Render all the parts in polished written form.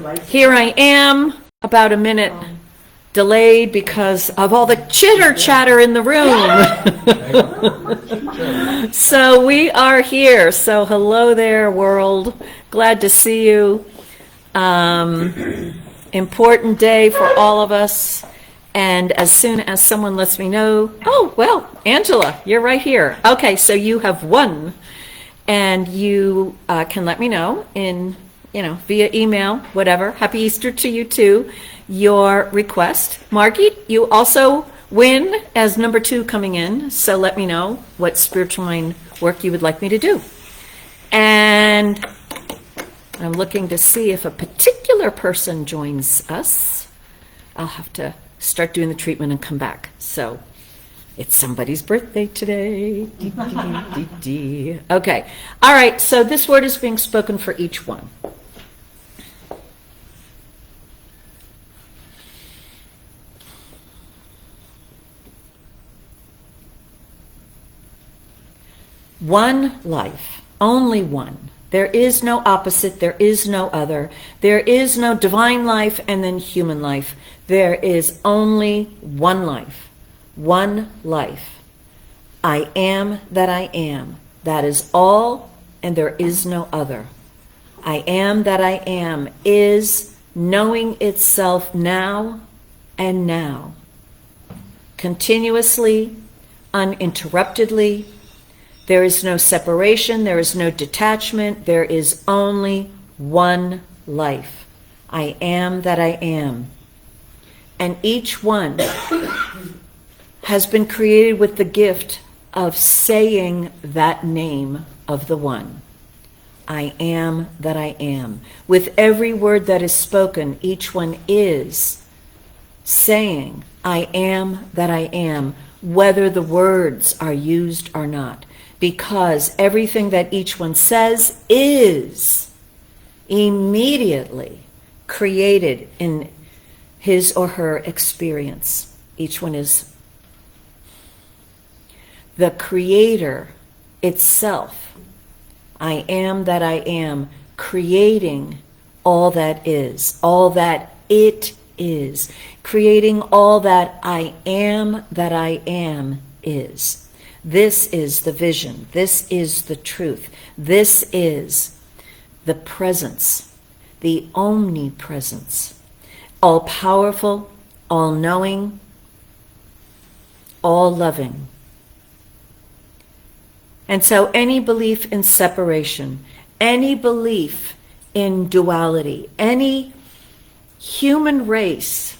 Here I am, about a minute delayed because of all the chitter chatter in the room. So we are here. So hello there, world. Glad to see you. Important day for all of us. And as soon as someone lets me know, oh, well, Angela, you're right here. Okay, so you have won. And you can let me know in, via email, whatever. Happy Easter to you too. Your request. Margit, you also win as number 2 coming in. So let me know what spiritual mind work you would like me to do. And I'm looking to see if a particular person joins us. I'll have to start doing the treatment and come back. So it's somebody's birthday today. Okay. All right. So this word is being spoken for each one. One life, only one. There is no opposite, there is no other. There is no divine life and then human life. There is only one life. One life. I am that I am. That is all, and there is no other. I am that I am is knowing itself now and now. Continuously, uninterruptedly. There is no separation, there is no detachment, there is only one life. I am that I am. And each one has been created with the gift of saying that name of the one. I am that I am. With every word that is spoken, each one is saying, I am that I am, whether the words are used or not. Because everything that each one says is immediately created in his or her experience. Each one is the creator itself. I am that I am, creating all that is, all that it is, creating all that I am is. This is the vision. This is the truth. This is the presence, the omnipresence, all-powerful, all-knowing, all-loving. And so any belief in separation, any belief in duality, any human race,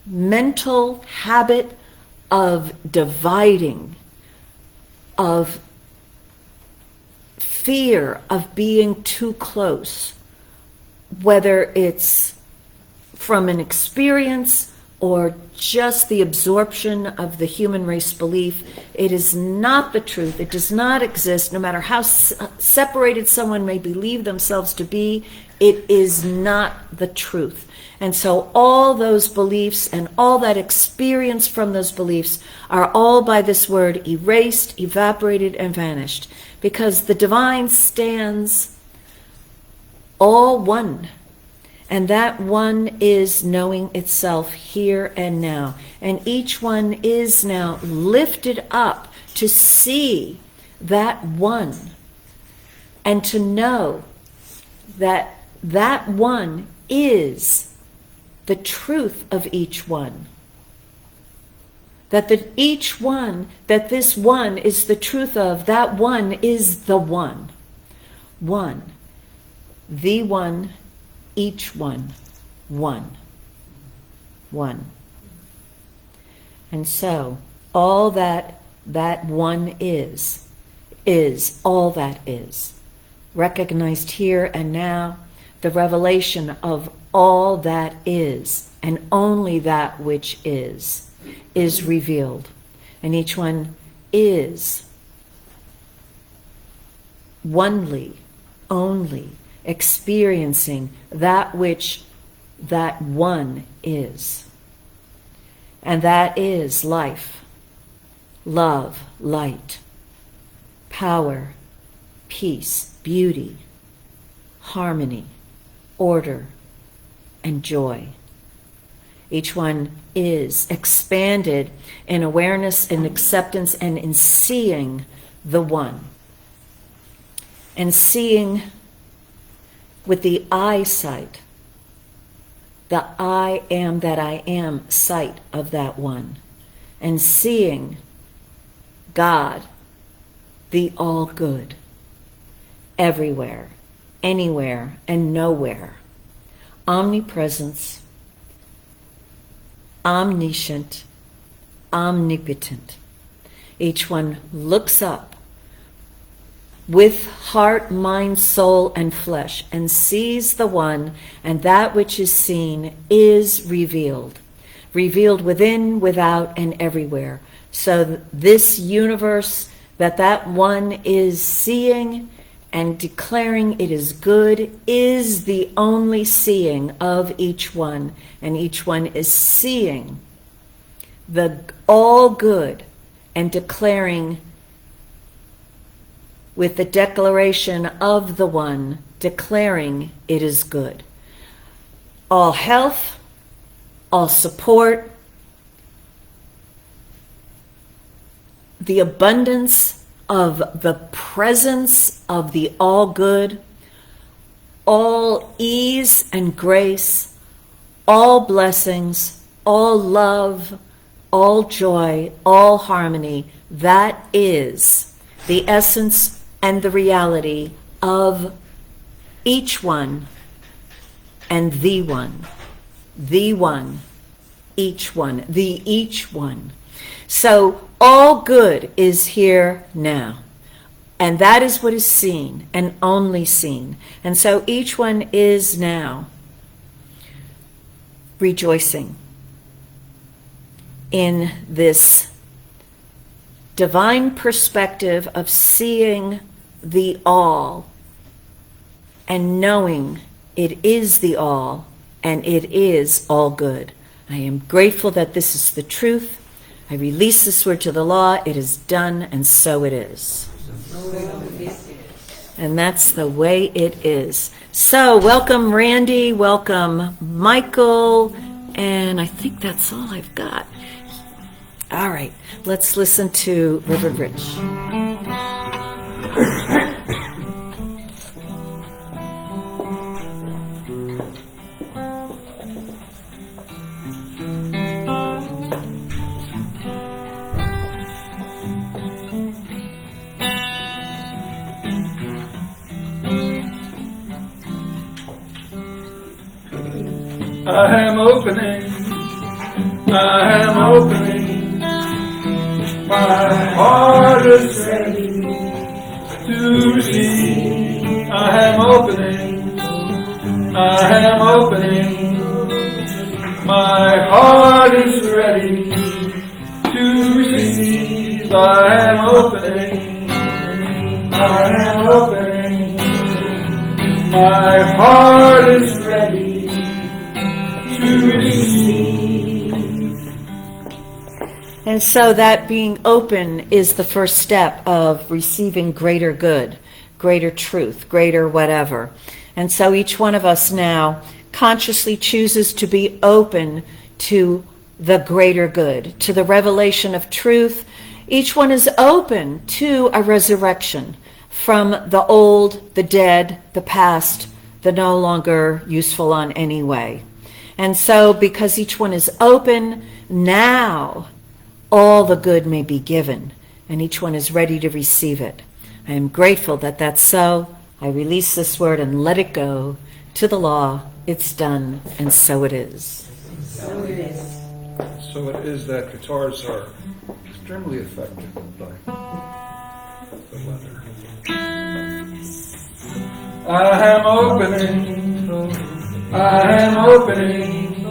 mental habit of dividing, of fear of being too close, whether it's from an experience or just the absorption of the human race belief, it is not the truth. It does not exist, no matter how separated someone may believe themselves to be. It is not the truth. And so all those beliefs and all that experience from those beliefs are all by this word erased, evaporated, and vanished. Because the divine stands all one. And that one is knowing itself here and now. And each one is now lifted up to see that one. And to know that that one is the truth of each one. That each one, that this one is the truth of, that one is the one. One. The one, each one. One. One. And so, all that one is all that is. Recognized here and now, the revelation of all that is, and only that which is revealed. And each one is onely experiencing that which that one is. And that is life, love, light, power, peace, beauty, harmony, order, and joy. Each one is expanded in awareness and acceptance and in seeing the one. And seeing with the eyesight, the I am that I am sight of that one. And seeing God, the all good, everywhere, anywhere, and nowhere. Omnipresence, omniscient, omnipotent. Each one looks up with heart, mind, soul, and flesh, and sees the one, and that which is seen is revealed. Revealed within, without, and everywhere. So this universe that one is seeing and declaring it is good is the only seeing of each one, and each one is seeing the all good and declaring with the declaration of the one, declaring it is good. All health, all support, the abundance of the presence of the all good, all ease and grace, all blessings, all love, all joy, all harmony. That is the essence and the reality of each one and the one, each one, the each one. So all good is here now. And that is what is seen and only seen. And so each one is now rejoicing in this divine perspective of seeing the all and knowing it is the all and it is all good. I am grateful that this is the truth. I release this word to the law. It is done, and so it is. And that's the way it is. So welcome Randy, welcome Michael, and I think that's all I've got. All right, let's listen to Reverend Rich. I am opening, my heart is ready to receive. I am opening, my heart is ready to receive. I am opening, my heart is ready to receive. And so that being open is the first step of receiving greater good, greater truth, greater whatever. And so each one of us now consciously chooses to be open to the greater good, to the revelation of truth. Each one is open to a resurrection from the old, the dead, the past, the no longer useful on any way. And so because each one is open, now all the good may be given, and each one is ready to receive it. I am grateful that that's so. I release this word and let it go to the law. It's done, and so it is. So it is. So it is that guitars are extremely effective by the weather. I am opening,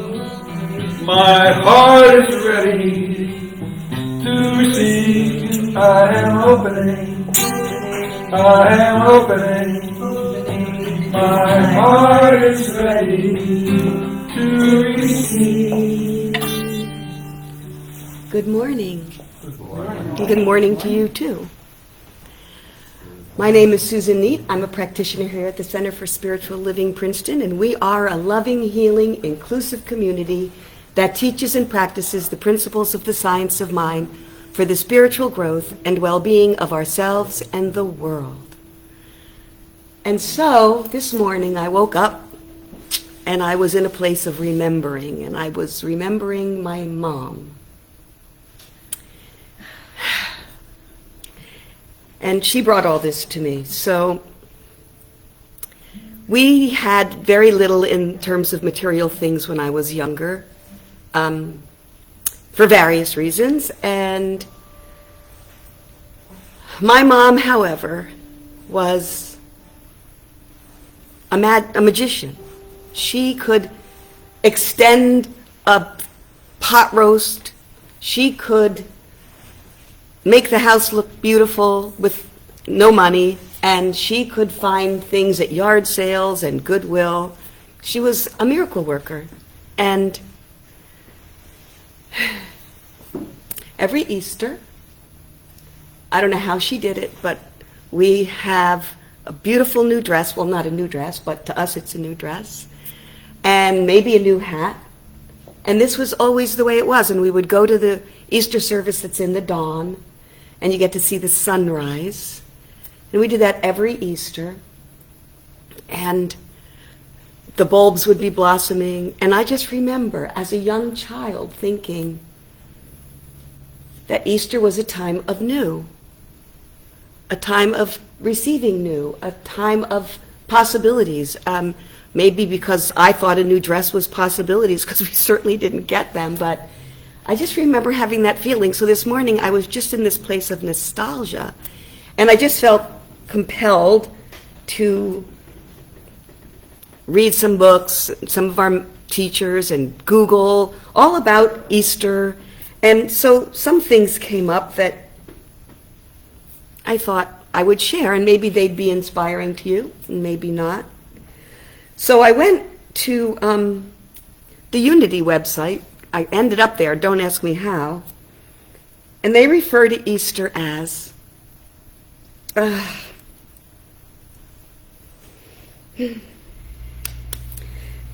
my heart is ready to receive. I am opening, my heart is ready to receive. Good morning. Good morning to you too. My name is Susan Niedt. I'm a practitioner here at the Center for Spiritual Living, Princeton, and we are a loving, healing, inclusive community that teaches and practices the principles of the science of mind for the spiritual growth and well-being of ourselves and the world. And so, this morning I woke up and I was in a place of remembering, and I was remembering my mom. And she brought all this to me. So we had very little in terms of material things when I was younger, for various reasons. And my mom, however, was a magician. She could extend a pot roast. She could make the house look beautiful with no money, and she could find things at yard sales and Goodwill. She was a miracle worker. And every Easter, I don't know how she did it, but we have a beautiful new dress. Well, not a new dress, but to us it's a new dress. And maybe a new hat. And this was always the way it was. And we would go to the Easter service that's in the dawn, and you get to see the sunrise. And we did that every Easter. And the bulbs would be blossoming. And I just remember as a young child thinking that Easter was a time of new, a time of receiving new, a time of possibilities. Maybe because I thought a new dress was possibilities, because we certainly didn't get them, but I just remember having that feeling. So this morning I was just in this place of nostalgia, and I just felt compelled to read some books, some of our teachers, and Google all about Easter. And so some things came up that I thought I would share, and maybe they'd be inspiring to you, and maybe not. So I went to the Unity website. I ended up there, don't ask me how. And they refer to Easter as the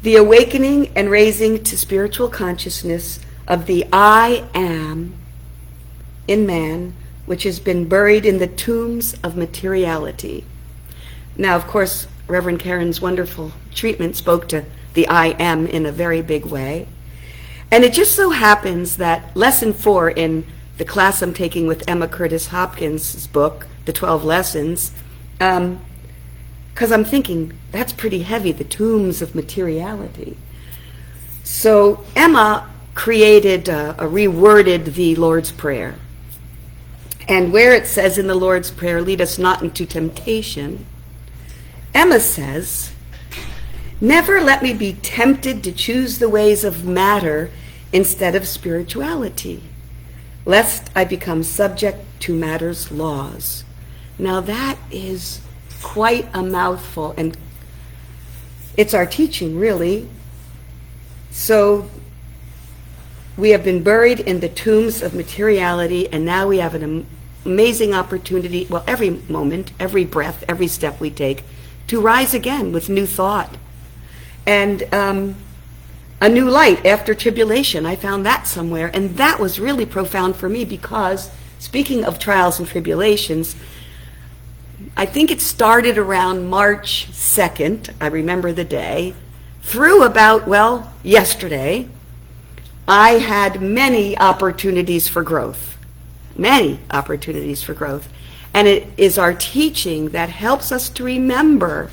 awakening and raising to spiritual consciousness of the I am in man, which has been buried in the tombs of materiality. Now, of course, Reverend Karen's wonderful treatment spoke to the I am in a very big way. And it just so happens that lesson 4 in the class I'm taking with Emma Curtis Hopkins' book, The 12 Lessons, because I'm thinking, that's pretty heavy, the tombs of materiality. So Emma created, reworded the Lord's Prayer. And where it says in the Lord's Prayer, lead us not into temptation, Emma says, never let me be tempted to choose the ways of matter instead of spirituality, lest I become subject to matter's laws. Now that is quite a mouthful, and it's our teaching, really. So we have been buried in the tombs of materiality, and now we have an amazing opportunity, well, every moment, every breath, every step we take, to rise again with new thought. And a new light after tribulation, I found that somewhere, and that was really profound for me because, speaking of trials and tribulations, I think it started around March 2nd, I remember the day, through about, well, yesterday, I had many opportunities for growth. Many opportunities for growth. And it is our teaching that helps us to remember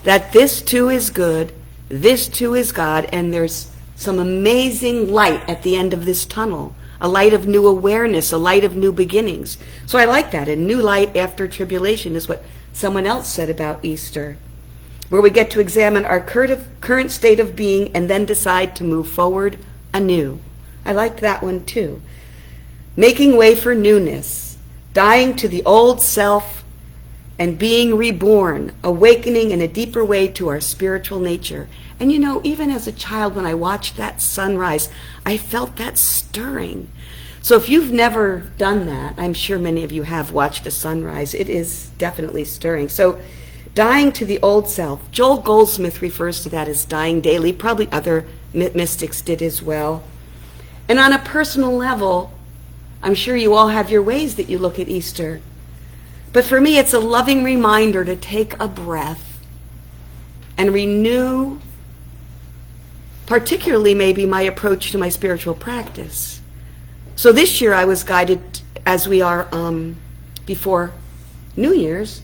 that this too is good, this too is God, and there's some amazing light at the end of this tunnel, a light of new awareness, a light of new beginnings. So I like that. A new light after tribulation is what someone else said about Easter, where we get to examine our current state of being and then decide to move forward anew. I liked that one too. Making way for newness, dying to the old self and being reborn, awakening in a deeper way to our spiritual nature. And you know, even as a child, when I watched that sunrise, I felt that stirring. So if you've never done that, I'm sure many of you have watched a sunrise. It is definitely stirring. So dying to the old self. Joel Goldsmith refers to that as dying daily. Probably other mystics did as well. And on a personal level, I'm sure you all have your ways that you look at Easter. But for me, it's a loving reminder to take a breath and renew, particularly maybe my approach to my spiritual practice. So this year I was guided, as we are before New Year's,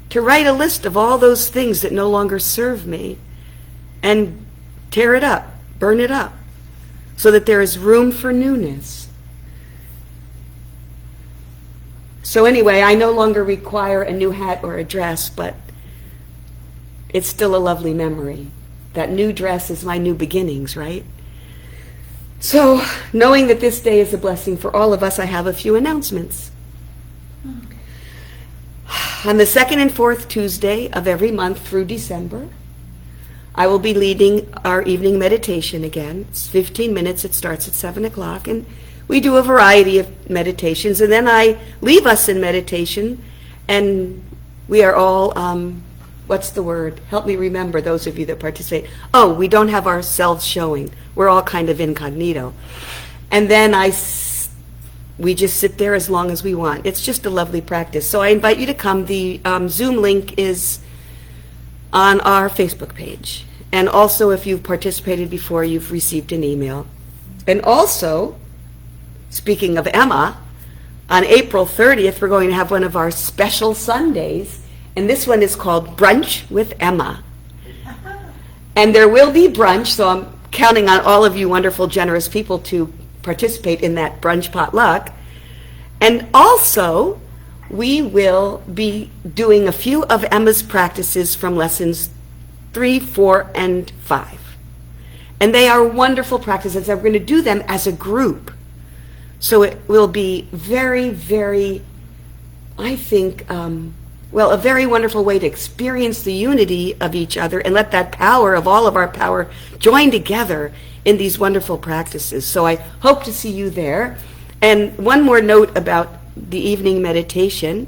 to write a list of all those things that no longer serve me and tear it up, burn it up, so that there is room for newness. So anyway, I no longer require a new hat or a dress, but it's still a lovely memory. That new dress is my new beginnings, right? So, knowing that this day is a blessing for all of us, I have a few announcements. On the second and fourth Tuesday of every month through December, I will be leading our evening meditation again. It's 15 minutes. It starts at 7 o'clock, and we do a variety of meditations, and then I leave us in meditation, and we are all, what's the word? Help me remember, those of you that participate. Oh, we don't have ourselves showing. We're all kind of incognito. And then we just sit there as long as we want. It's just a lovely practice. So I invite you to come. The Zoom link is on our Facebook page. And also, if you've participated before, you've received an email. And also, speaking of Emma, on April 30th, we're going to have one of our special Sundays, and this one is called Brunch with Emma. And there will be brunch, so I'm counting on all of you wonderful, generous people to participate in that brunch potluck. And also, we will be doing a few of Emma's practices from lessons 3, 4, and 5. And they are wonderful practices, and we're going to do them as a group. So it will be very, very, I think, a very wonderful way to experience the unity of each other and let that power of all of our power join together in these wonderful practices. So I hope to see you there. And one more note about the evening meditation.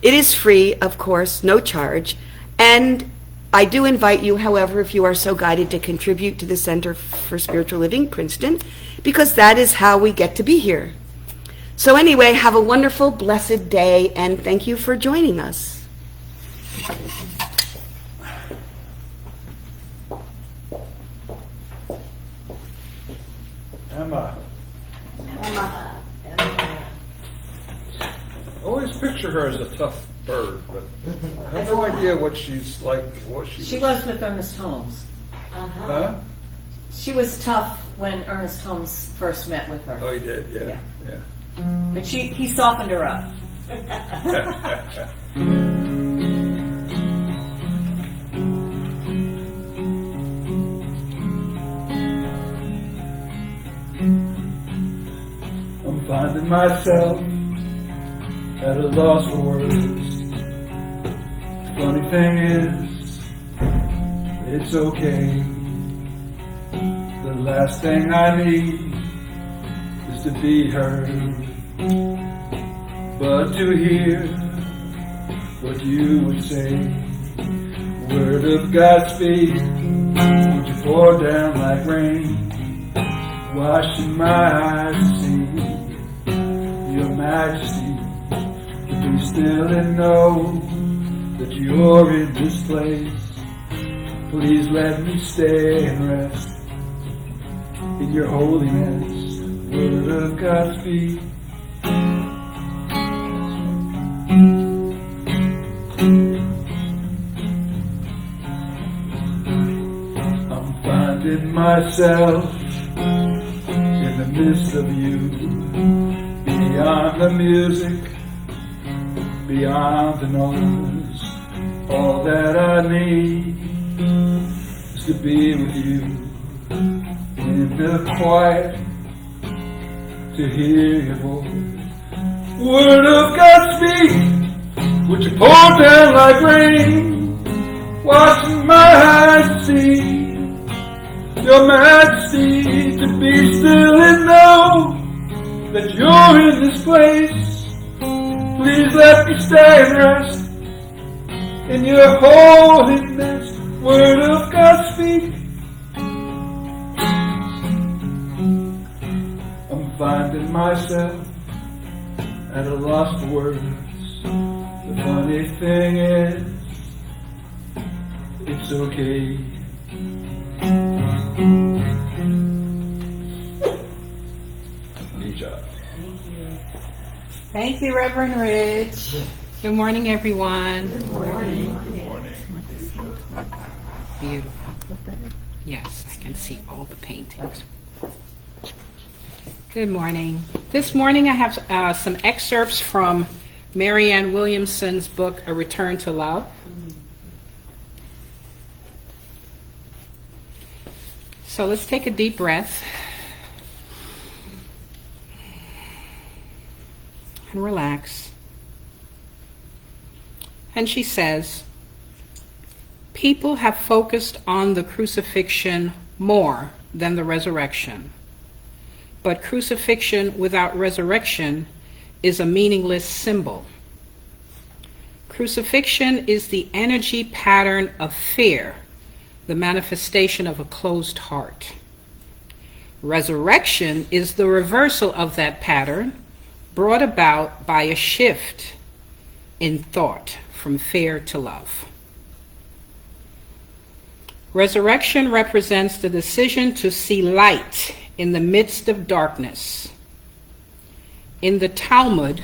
It is free, of course, no charge. And I do invite you, however, if you are so guided, to contribute to the Center for Spiritual Living, Princeton, because that is how we get to be here. So anyway, have a wonderful, blessed day, and thank you for joining us. Emma. I always picture her as a tough bird, but I have no idea what she's like. She was with Ernest Holmes. Huh? She was tough when Ernest Holmes first met with her. Oh, he did, yeah. But he softened her up. I'm finding myself at a loss for words. Funny thing is, it's okay. The last thing I need is to be heard, but to hear what you would say. Word of God speak, would you pour down like rain, washing my eyes to see your majesty, to be still and know that you're in this place. Please let me stay and rest in your holiness. Word of God speak. I'm finding myself in the midst of you, beyond the music, beyond the noise. All that I need is to be with you in the quiet, to hear your voice. Word of God speak, would you pour down like rain, washing my eyes to see your majesty, to be still and know that you're in this place. Please let me stay and rest in your holiness. Word of God speak. I'm finding myself at a loss for words. The funny thing is, it's okay. DeeJah. Thank you, Reverend Rich. Good morning, everyone. Good morning. Beautiful. Yes, I can see all the paintings. Good morning. This morning I have some excerpts from Marianne Williamson's book, A Return to Love. So let's take a deep breath and relax. And she says, people have focused on the crucifixion more than the resurrection. But crucifixion without resurrection is a meaningless symbol. Crucifixion is the energy pattern of fear, the manifestation of a closed heart. Resurrection is the reversal of that pattern, brought about by a shift in thought from fear to love. Resurrection represents the decision to see light in the midst of darkness. In the Talmud,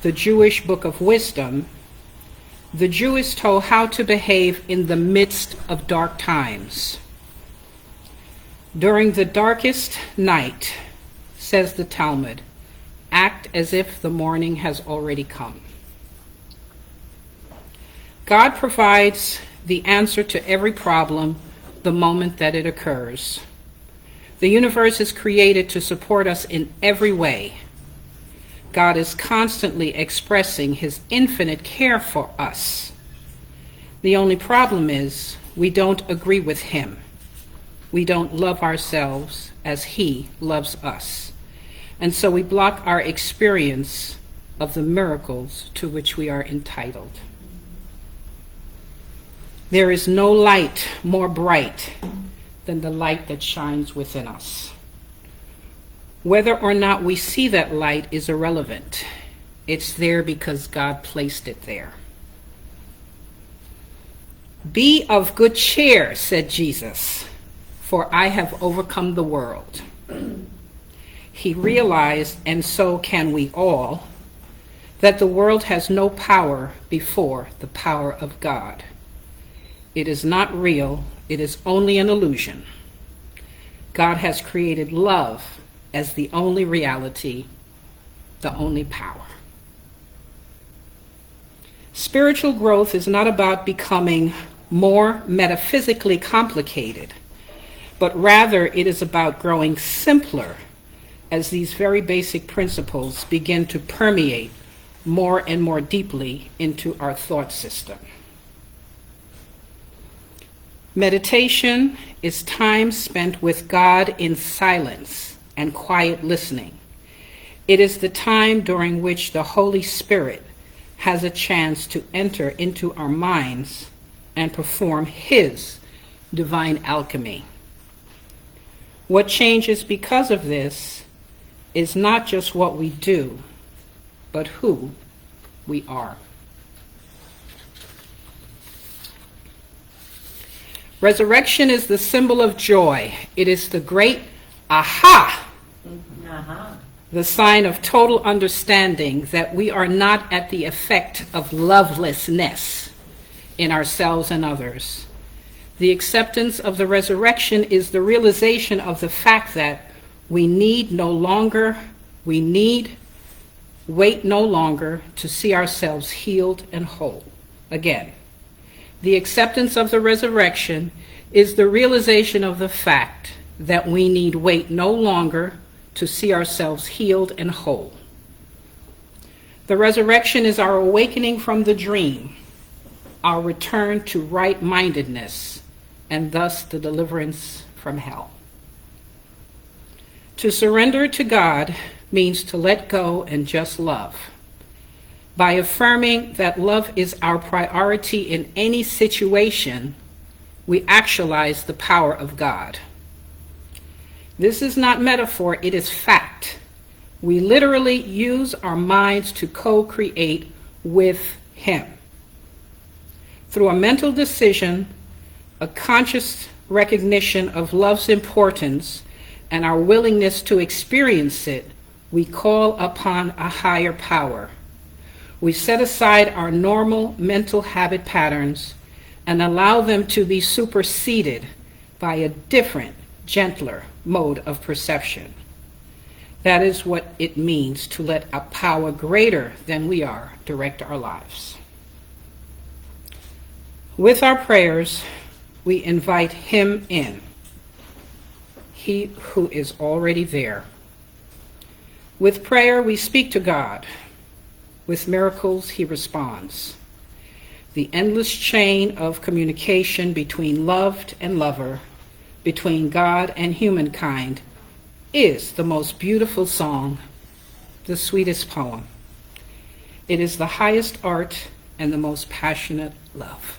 the Jewish book of wisdom, the Jew is told how to behave in the midst of dark times. During the darkest night, says the Talmud, act as if the morning has already come. God provides the answer to every problem the moment that it occurs. The universe is created to support us in every way. God is constantly expressing his infinite care for us. The only problem is we don't agree with him. We don't love ourselves as he loves us. And so we block our experience of the miracles to which we are entitled. There is no light more bright than the light that shines within us. Whether or not we see that light is irrelevant. It's there because God placed it there. Be of good cheer, said Jesus, for I have overcome the world. He realized, and so can we all, that the world has no power before the power of God. It is not real, it is only an illusion. God has created love as the only reality, the only power. Spiritual growth is not about becoming more metaphysically complicated, but rather it is about growing simpler as these very basic principles begin to permeate more and more deeply into our thought system. Meditation is time spent with God in silence and quiet listening. It is the time during which the Holy Spirit has a chance to enter into our minds and perform his divine alchemy. What changes because of this is not just what we do, but who we are. Resurrection is the symbol of joy. It is the great aha, the sign of total understanding that we are not at the effect of lovelessness in ourselves and others. The acceptance of the resurrection is the realization of the fact that we need wait no longer to see ourselves healed and whole. Again, the acceptance of the resurrection is the realization of the fact that we need wait no longer to see ourselves healed and whole. The resurrection is our awakening from the dream, our return to right-mindedness, and thus the deliverance from hell. To surrender to God means to let go and just love. By affirming that love is our priority in any situation, we actualize the power of God. This is not metaphor, it is fact. We literally use our minds to co-create with Him. Through a mental decision, a conscious recognition of love's importance, and our willingness to experience it, we call upon a higher power. We set aside our normal mental habit patterns and allow them to be superseded by a different, gentler mode of perception. That is what it means to let a power greater than we are direct our lives. With our prayers, we invite Him in, He who is already there. With prayer, we speak to God. With miracles, He responds. The endless chain of communication between loved and lover, between God and humankind, is the most beautiful song, the sweetest poem. It is the highest art and the most passionate love.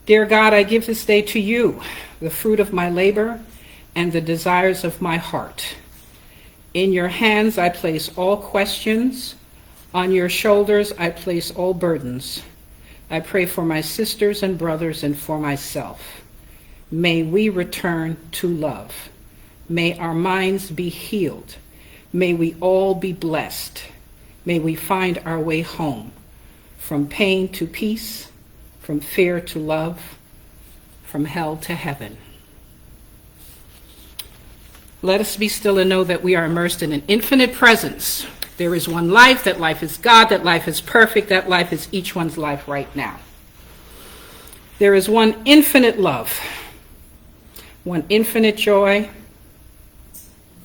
Dear God, I give this day to you, the fruit of my labor and the desires of my heart. In your hands I place all questions. On your shoulders I place all burdens. I pray for my sisters and brothers and for myself. May we return to love. May our minds be healed. May we all be blessed. May we find our way home, from pain to peace, from fear to love, from hell to heaven. Let us be still and know that we are immersed in an infinite presence. There is one life, that life is God, that life is perfect, that life is each one's life right now. There is one infinite love, one infinite joy,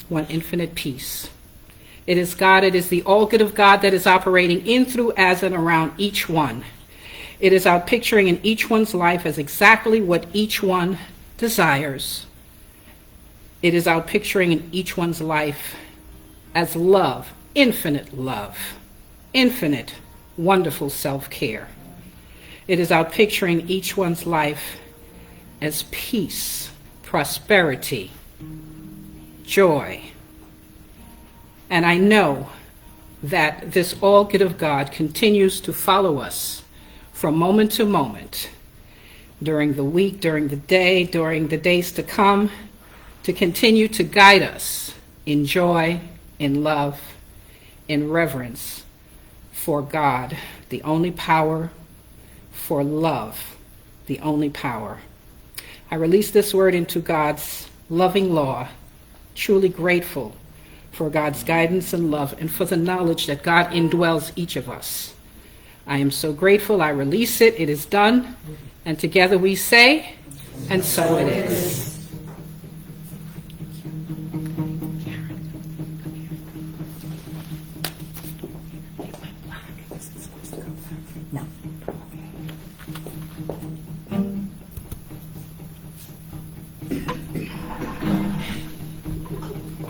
one infinite peace. It is God, it is the all good of God that is operating in, through, as, and around each one. It is our picturing in each one's life as exactly what each one desires. It is our picturing in each one's life as love, infinite, wonderful self-care. It is our picturing each one's life as peace, prosperity, joy. And I know that this all good of God continues to follow us from moment to moment, during the week, during the day, during the days to come, to continue to guide us in joy, in love, in reverence for God, the only power, for love, the only power. I release this word into God's loving law, truly grateful for God's guidance and love and for the knowledge that God indwells each of us. I am so grateful. I release it. It is done. And together we say, and so it is.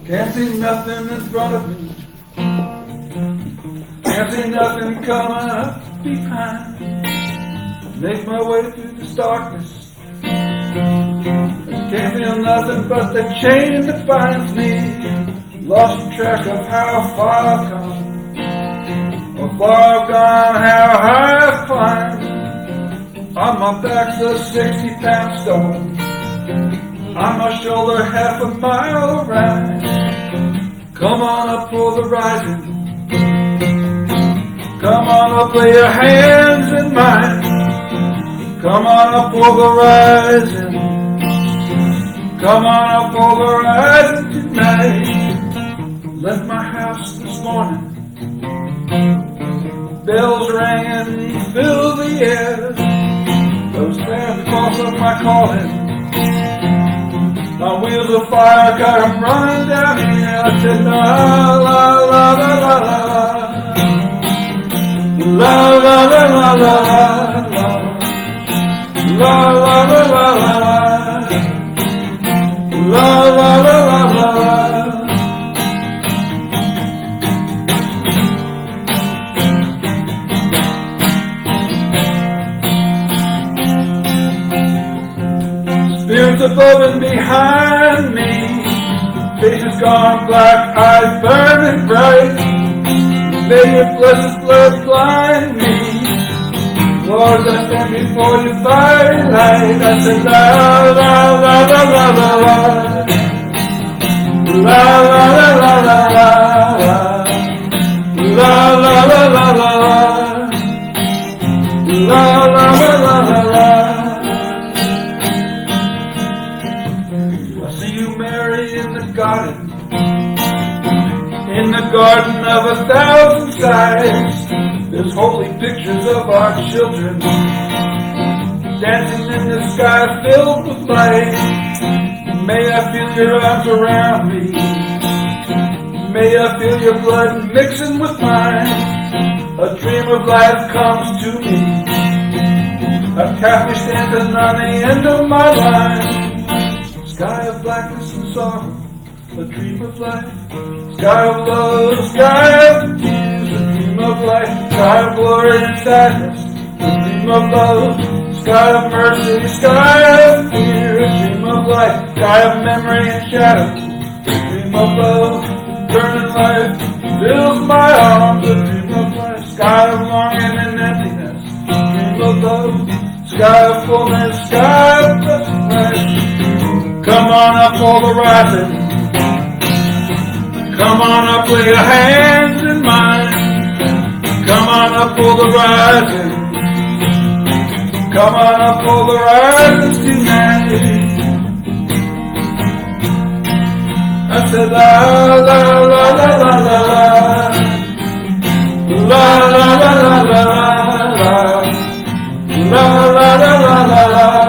Can't see nothing in front of me. Can't see nothing coming up behind. Make my way through this darkness. Can't feel nothing but the chain that binds me. Lost track of how far I've come, how far I've gone, how high I've climbed. On my back's a 60-pound stone. On my shoulder, half a mile around. Come on up for the rising. Come on up, lay your hands in mine. Come on up for the rising. Come on up for the rising tonight. Left my house this morning. Bells ringing, fill the air. Those Santa Claus of my calling. My wheels of fire got 'em running down here. I said, la, la, la, la, la, la. La, la, la, la, la, la. La, la, la, la, la, la. La, la, la, la, la. Heavens above and behind me, faces gone black, eyes burning bright. May your blessed blood blind me. Lord, I stand before you firelight. I said, la, la, la, la, la, la, la. La, la, la, la, la, la. La, la, la, la, la, la. La, la, la, la, la, la. I see you, Mary, in the garden of 1,000 sighs. There's holy pictures of our children dancing in the sky filled with light. May I feel your arms around me. May I feel your blood mixing with mine. A dream of life comes to me. A Catholic standing on the end of my line. Sky of blackness and sorrow, a dream of life. Sky of love, sky of tears, a dream of life. Sky of glory and sadness, a dream of love. Sky of mercy, sky of fear, a dream of life. Sky of memory and shadow, a dream of love. Burning life fills my arms, a dream of life. Sky of longing and emptiness, a dream of love. Sky of fullness, sky of blessed. Come on up, all the rising. Come on up, lay your hands in mine. Come on up, all the rising. Come on up, all the rising tonight. I said la la la la la la la la la la la la la la la la la.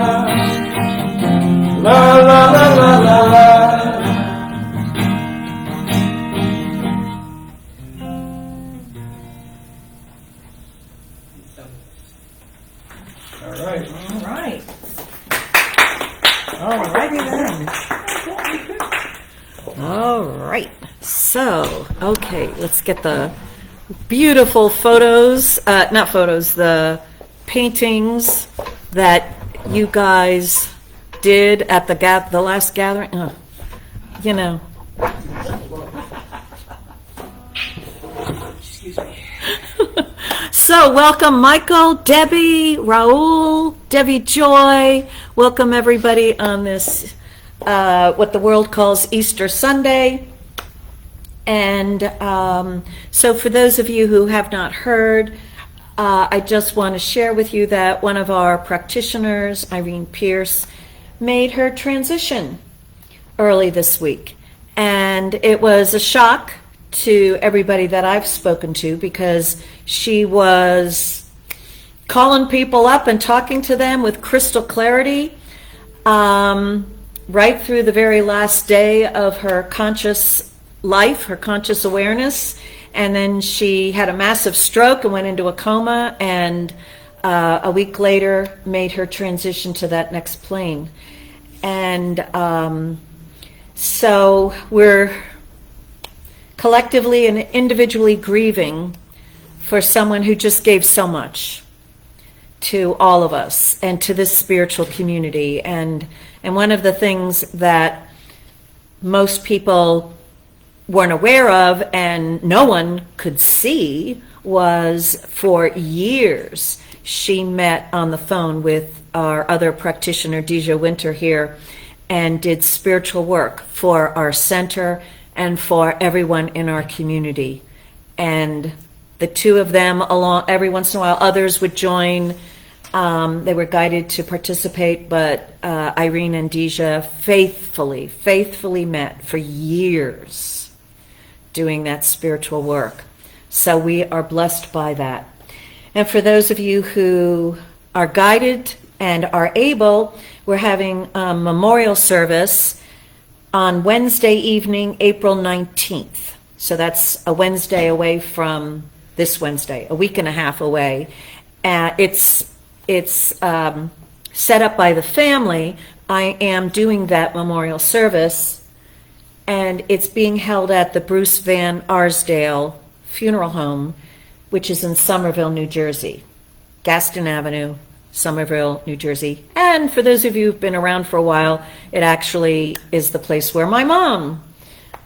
All right. All right. All righty then. All right. So, okay, let's get the beautiful photos, not photos, the paintings that you guys did at the last gathering. You know. Excuse me. So, welcome Michael, Debbie, Raul, Debbie Joy. Welcome everybody on this, what the world calls Easter Sunday. And so for those of you who have not heard, I just want to share with you that one of our practitioners, Irene Pierce, made her transition early this week. And it was a shock to everybody that I've spoken to, because she was calling people up and talking to them with crystal clarity right through the very last day of her conscious life, her conscious awareness. And then she had a massive stroke and went into a coma, and a week later made her transition to that next plane. And so we're collectively and individually grieving for someone who just gave so much to all of us and to this spiritual community. And one of the things that most people weren't aware of and no one could see was, for years, she met on the phone with our other practitioner, DeeJah Wynter, here, and did spiritual work for our center and for everyone in our community. And the two of them, along, every once in a while, others would join. They were guided to participate, but Irene and DeeJah faithfully met for years doing that spiritual work. So we are blessed by that. And for those of you who are guided and are able, we're having a memorial service on Wednesday evening, April 19th. So that's a Wednesday away from this Wednesday, a week and a half away. It's set up by the family. I am doing that memorial service, and it's being held at the Bruce Van Arsdale Funeral Home, which is in Somerville, New Jersey, Gaston Avenue, Somerville, New Jersey. And for those of you who've been around for a while, it actually is the place where my mom,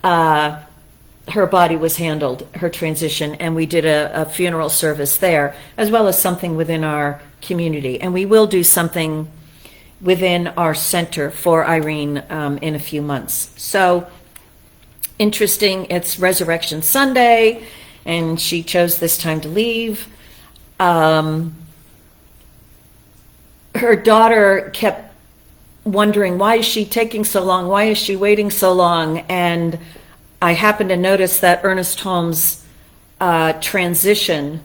her body was handled, her transition, and we did a funeral service there, as well as something within our community. And we will do something within our center for Irene in a few months. So interesting, it's Resurrection Sunday, and she chose this time to leave. Her daughter kept wondering, why is she taking so long? Why is she waiting so long? And I happened to notice that Ernest Holmes' transition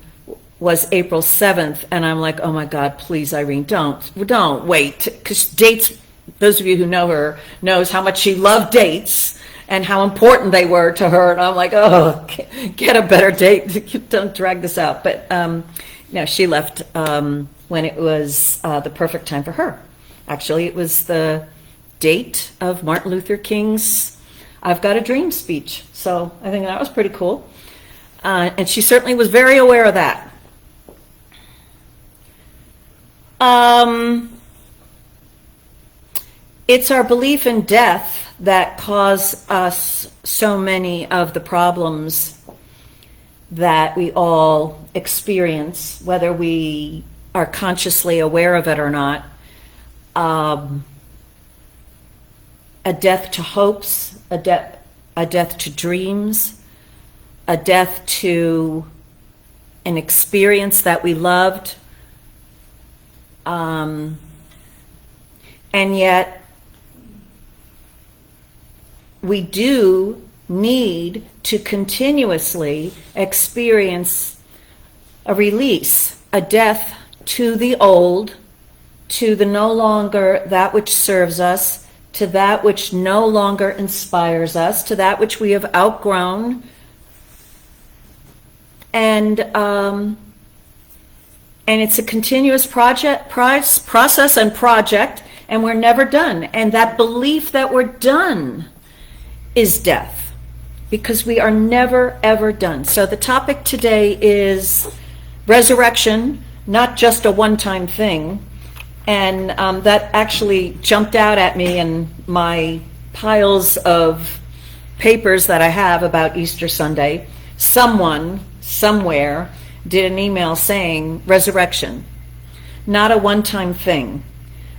was April 7th, and I'm like, oh my God, please, Irene, don't wait, because dates, those of you who know her knows how much she loved dates and how important they were to her, and I'm like, oh, get a better date, don't drag this out. But no, she left when it was the perfect time for her. Actually, it was the date of Martin Luther King's I've Got a Dream speech, so I think that was pretty cool. And she certainly was very aware of that. It's our belief in death that cause us so many of the problems that we all experience, whether we are consciously aware of it or not. A death to hopes, a death to dreams, a death to an experience that we loved. And yet, we do need to continuously experience a release, a death to the old, to the no longer that which serves us, to that which no longer inspires us, to that which we have outgrown. And it's a continuous process and project, and we're never done. And that belief that we're done is death, because we are never, ever done. So the topic today is resurrection, not just a one-time thing. And that actually jumped out at me in my piles of papers that I have about Easter Sunday. Someone, somewhere, did an email saying resurrection, not a one-time thing.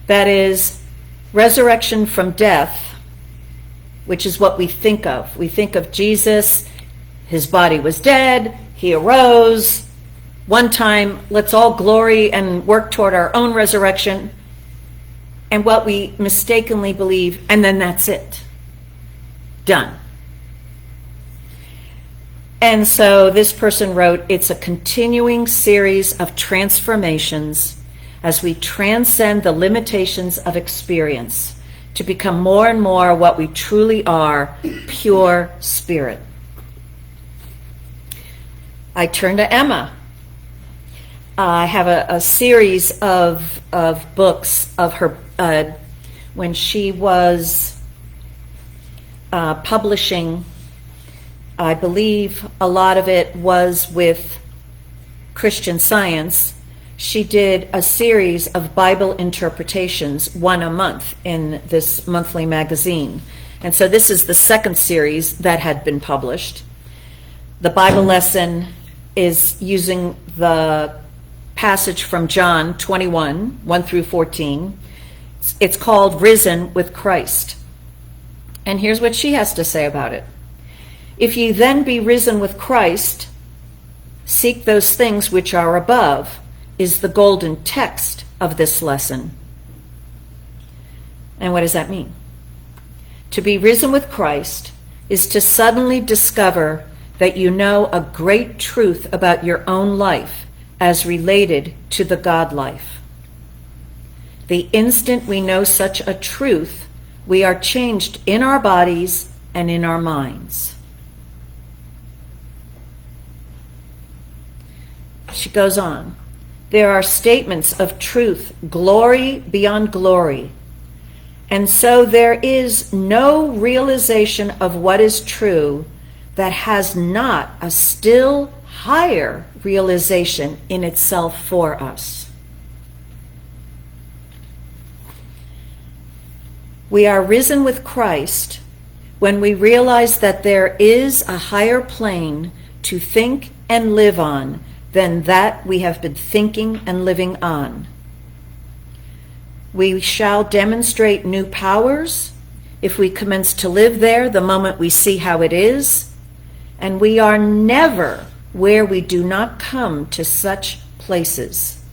That is, resurrection from death, which is what we think of. We think of Jesus, his body was dead, he arose. One time, let's all glory and work toward our own resurrection. And what we mistakenly believe, and then that's it. Done. And so this person wrote, it's a continuing series of transformations as we transcend the limitations of experience to become more and more what we truly are, pure spirit. I turn to Emma. I have a series of books of her when she was publishing. I believe a lot of it was with Christian Science. She did a series of Bible interpretations, one a month, in this monthly magazine. And so this is the second series that had been published. The Bible lesson is using the passage from John 21, 1 through 14. It's called Risen with Christ. And here's what she has to say about it. If ye then be risen with Christ, seek those things which are above, is the golden text of this lesson. And what does that mean? To be risen with Christ is to suddenly discover that you know a great truth about your own life as related to the God life. The instant we know such a truth, we are changed in our bodies and in our minds. She goes on. There are statements of truth, glory beyond glory. And so there is no realization of what is true that has not a still higher realization in itself for us. We are risen with Christ when we realize that there is a higher plane to think and live on than that we have been thinking and living on. We shall demonstrate new powers if we commence to live there the moment we see how it is, and we are never where we do not come to such places.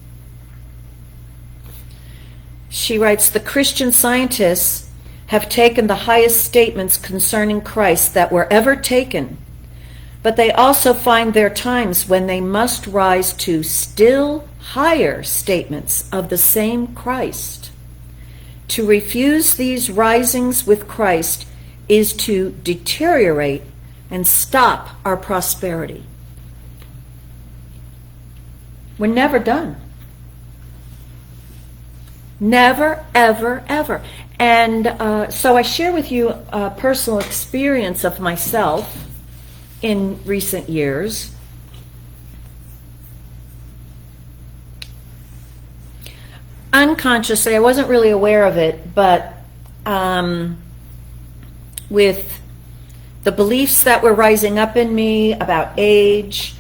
She writes, the Christian scientists have taken the highest statements concerning Christ that were ever taken, but they also find there times when they must rise to still higher statements of the same Christ. To refuse these risings with Christ is to deteriorate and stop our prosperity. We're never done. Never, ever, ever. And so I share with you a personal experience of myself in recent years. Unconsciously, I wasn't really aware of it, but with the beliefs that were rising up in me about age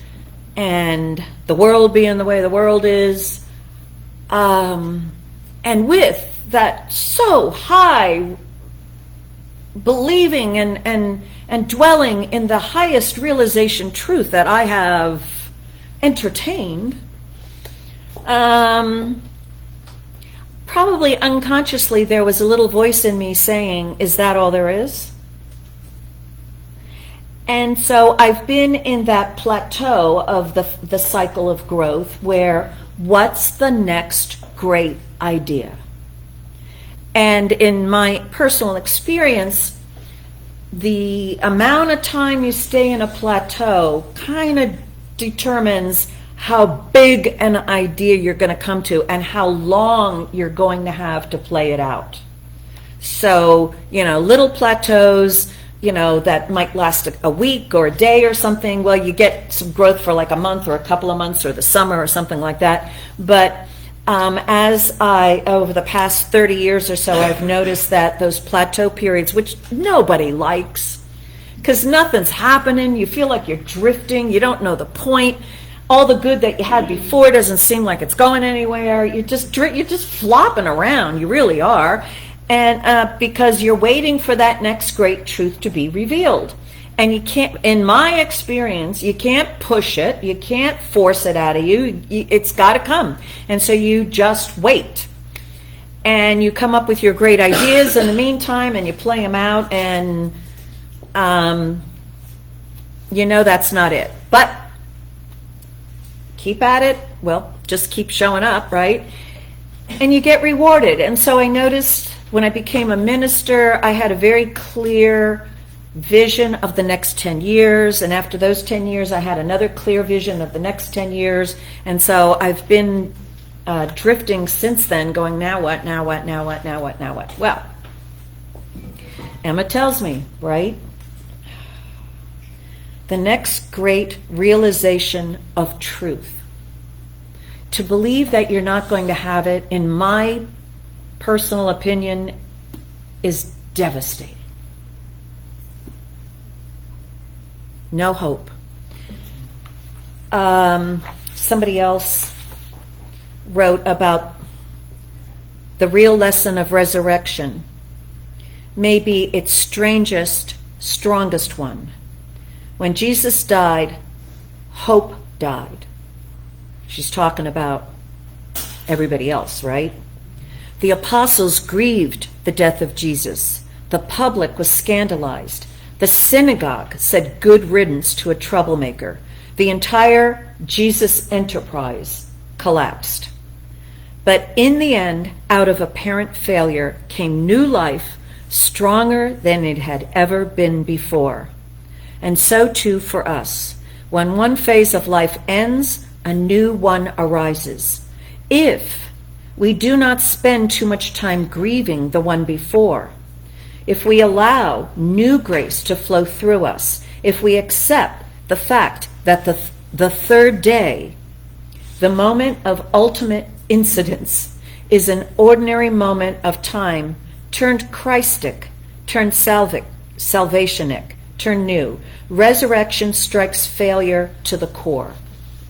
and the world being the way the world is, and with that so high believing and dwelling in the highest realization truth that I have entertained, probably unconsciously there was a little voice in me saying, is that all there is? And so I've been in that plateau of the cycle of growth where what's the next great idea? And in my personal experience, the amount of time you stay in a plateau kind of determines how big an idea you're going to come to and how long you're going to have to play it out. So, little plateaus, that might last a week or a day or something. Well, you get some growth for like a month or a couple of months or the summer or something like that. But as over the past 30 years or so, I've noticed that those plateau periods, which nobody likes, because nothing's happening, you feel like you're drifting, you don't know the point. All the good that you had before doesn't seem like it's going anywhere. You're just flopping around. You really are. And because you're waiting for that next great truth to be revealed. And you can't, in my experience, you can't push it. You can't force it out of you. It's got to come. And so you just wait. And you come up with your great ideas in the meantime, and you play them out, and that's not it. But keep at it. Well, just keep showing up, right? And you get rewarded. And so I noticed when I became a minister, I had a very clear vision of the next 10 years. And after those 10 years, I had another clear vision of the next 10 years. And so I've been drifting since then, going, now what, now what, now what, now what, now what? Well, Emma tells me, right? The next great realization of truth. To believe that you're not going to have it, in my personal opinion, is devastating. No hope. Somebody else wrote about the real lesson of resurrection. Maybe its strangest, strongest one. When Jesus died, hope died. She's talking about everybody else, right? The apostles grieved the death of Jesus. The public was scandalized. The synagogue said good riddance to a troublemaker. The entire Jesus enterprise collapsed. But in the end, out of apparent failure came new life, stronger than it had ever been before. And so too for us. When one phase of life ends, a new one arises. If we do not spend too much time grieving the one before, if we allow new grace to flow through us, if we accept the fact that the third day, the moment of ultimate incidence, is an ordinary moment of time turned Christic, turned salvationic, turned new. Resurrection strikes failure to the core.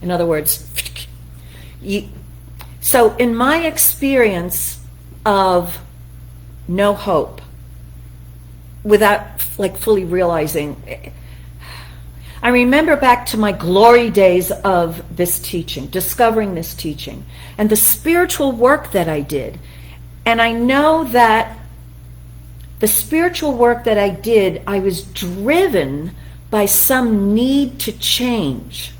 In other words, so in my experience of no hope, without like fully realizing, I remember back to my glory days of this teaching, discovering this teaching, and the spiritual work that I did. And I know that the spiritual work that I did, I was driven by some need to change.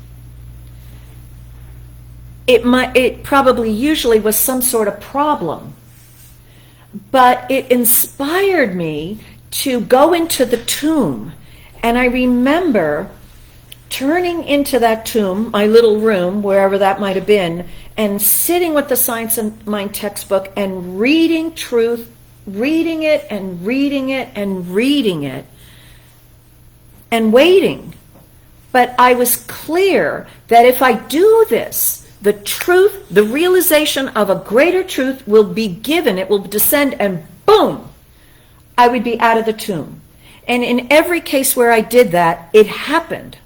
It probably usually was some sort of problem, but it inspired me to go into the tomb. And I remember turning into that tomb, my little room, wherever that might have been, and sitting with the Science and Mind textbook and reading truth, reading it and reading it and reading it, and waiting. But I was clear that if I do this, the truth, the realization of a greater truth will be given, it will descend, and boom, I would be out of the tomb. And in every case where I did that, it happened.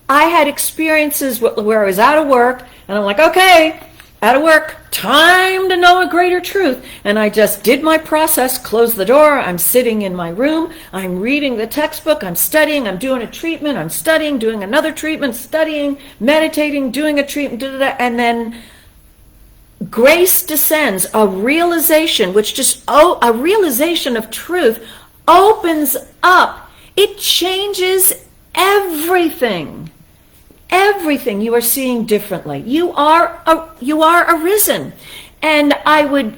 I had experiences where I was out of work, and I'm like, okay, out of work, time to know a greater truth. And I just did my process, closed the door, I'm sitting in my room, I'm reading the textbook, I'm studying, I'm doing a treatment, I'm studying, doing another treatment, studying, meditating, doing a treatment, and then grace descends, a realization, a realization of truth opens up. It changes everything. Everything you are seeing differently. You are arisen. And I would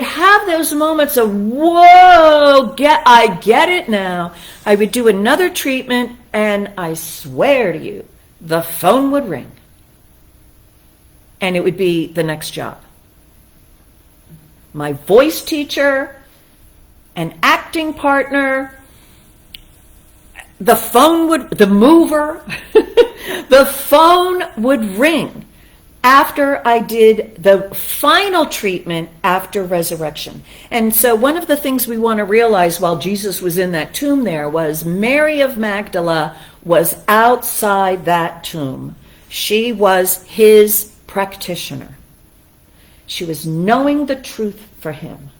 have those moments of, whoa, I get it now. I would do another treatment, and I swear to you, the phone would ring. And it would be the next job. My voice teacher, an acting partner, the phone would ring after I did the final treatment after resurrection. And so one of the things we want to realize while Jesus was in that tomb there was Mary of Magdala was outside that tomb. She was his practitioner. She was knowing the truth for him.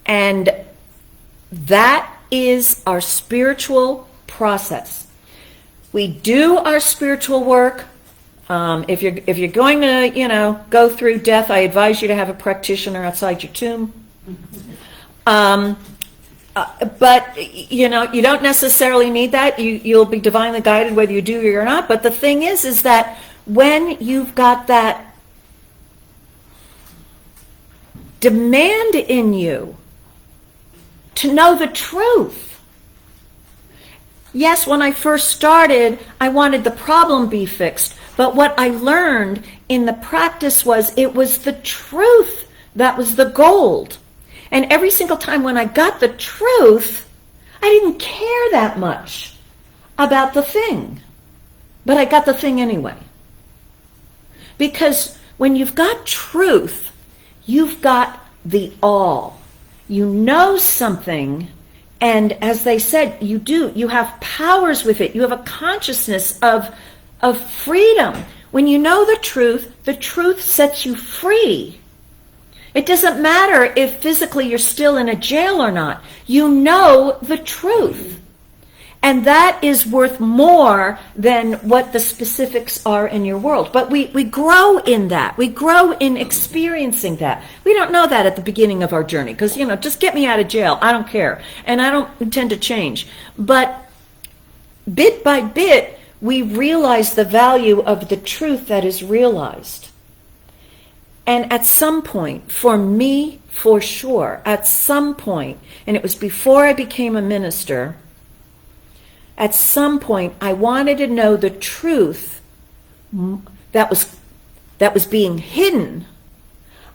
And that is our spiritual process. We do our spiritual work. If you're going to, go through death, I advise you to have a practitioner outside your tomb. But you don't necessarily need that. You'll be divinely guided whether you do or not. But the thing is that when you've got that demand in you to know the truth. Yes, when I first started, I wanted the problem be fixed. But what I learned in the practice was it was the truth that was the gold. And every single time when I got the truth, I didn't care that much about the thing. But I got the thing anyway. Because when you've got truth, you've got the all. You know something, and as they said, you have powers with it. You have a consciousness of freedom. When you know the truth sets you free. It doesn't matter if physically you're still in a jail or not. You know the truth. And that is worth more than what the specifics are in your world. But we grow in that. We grow in experiencing that. We don't know that at the beginning of our journey because, just get me out of jail. I don't care. And I don't intend to change. But bit by bit, we realize the value of the truth that is realized. And at some point, for me, for sure, at some point, and it was before I became a minister, at some point, I wanted to know the truth that was being hidden.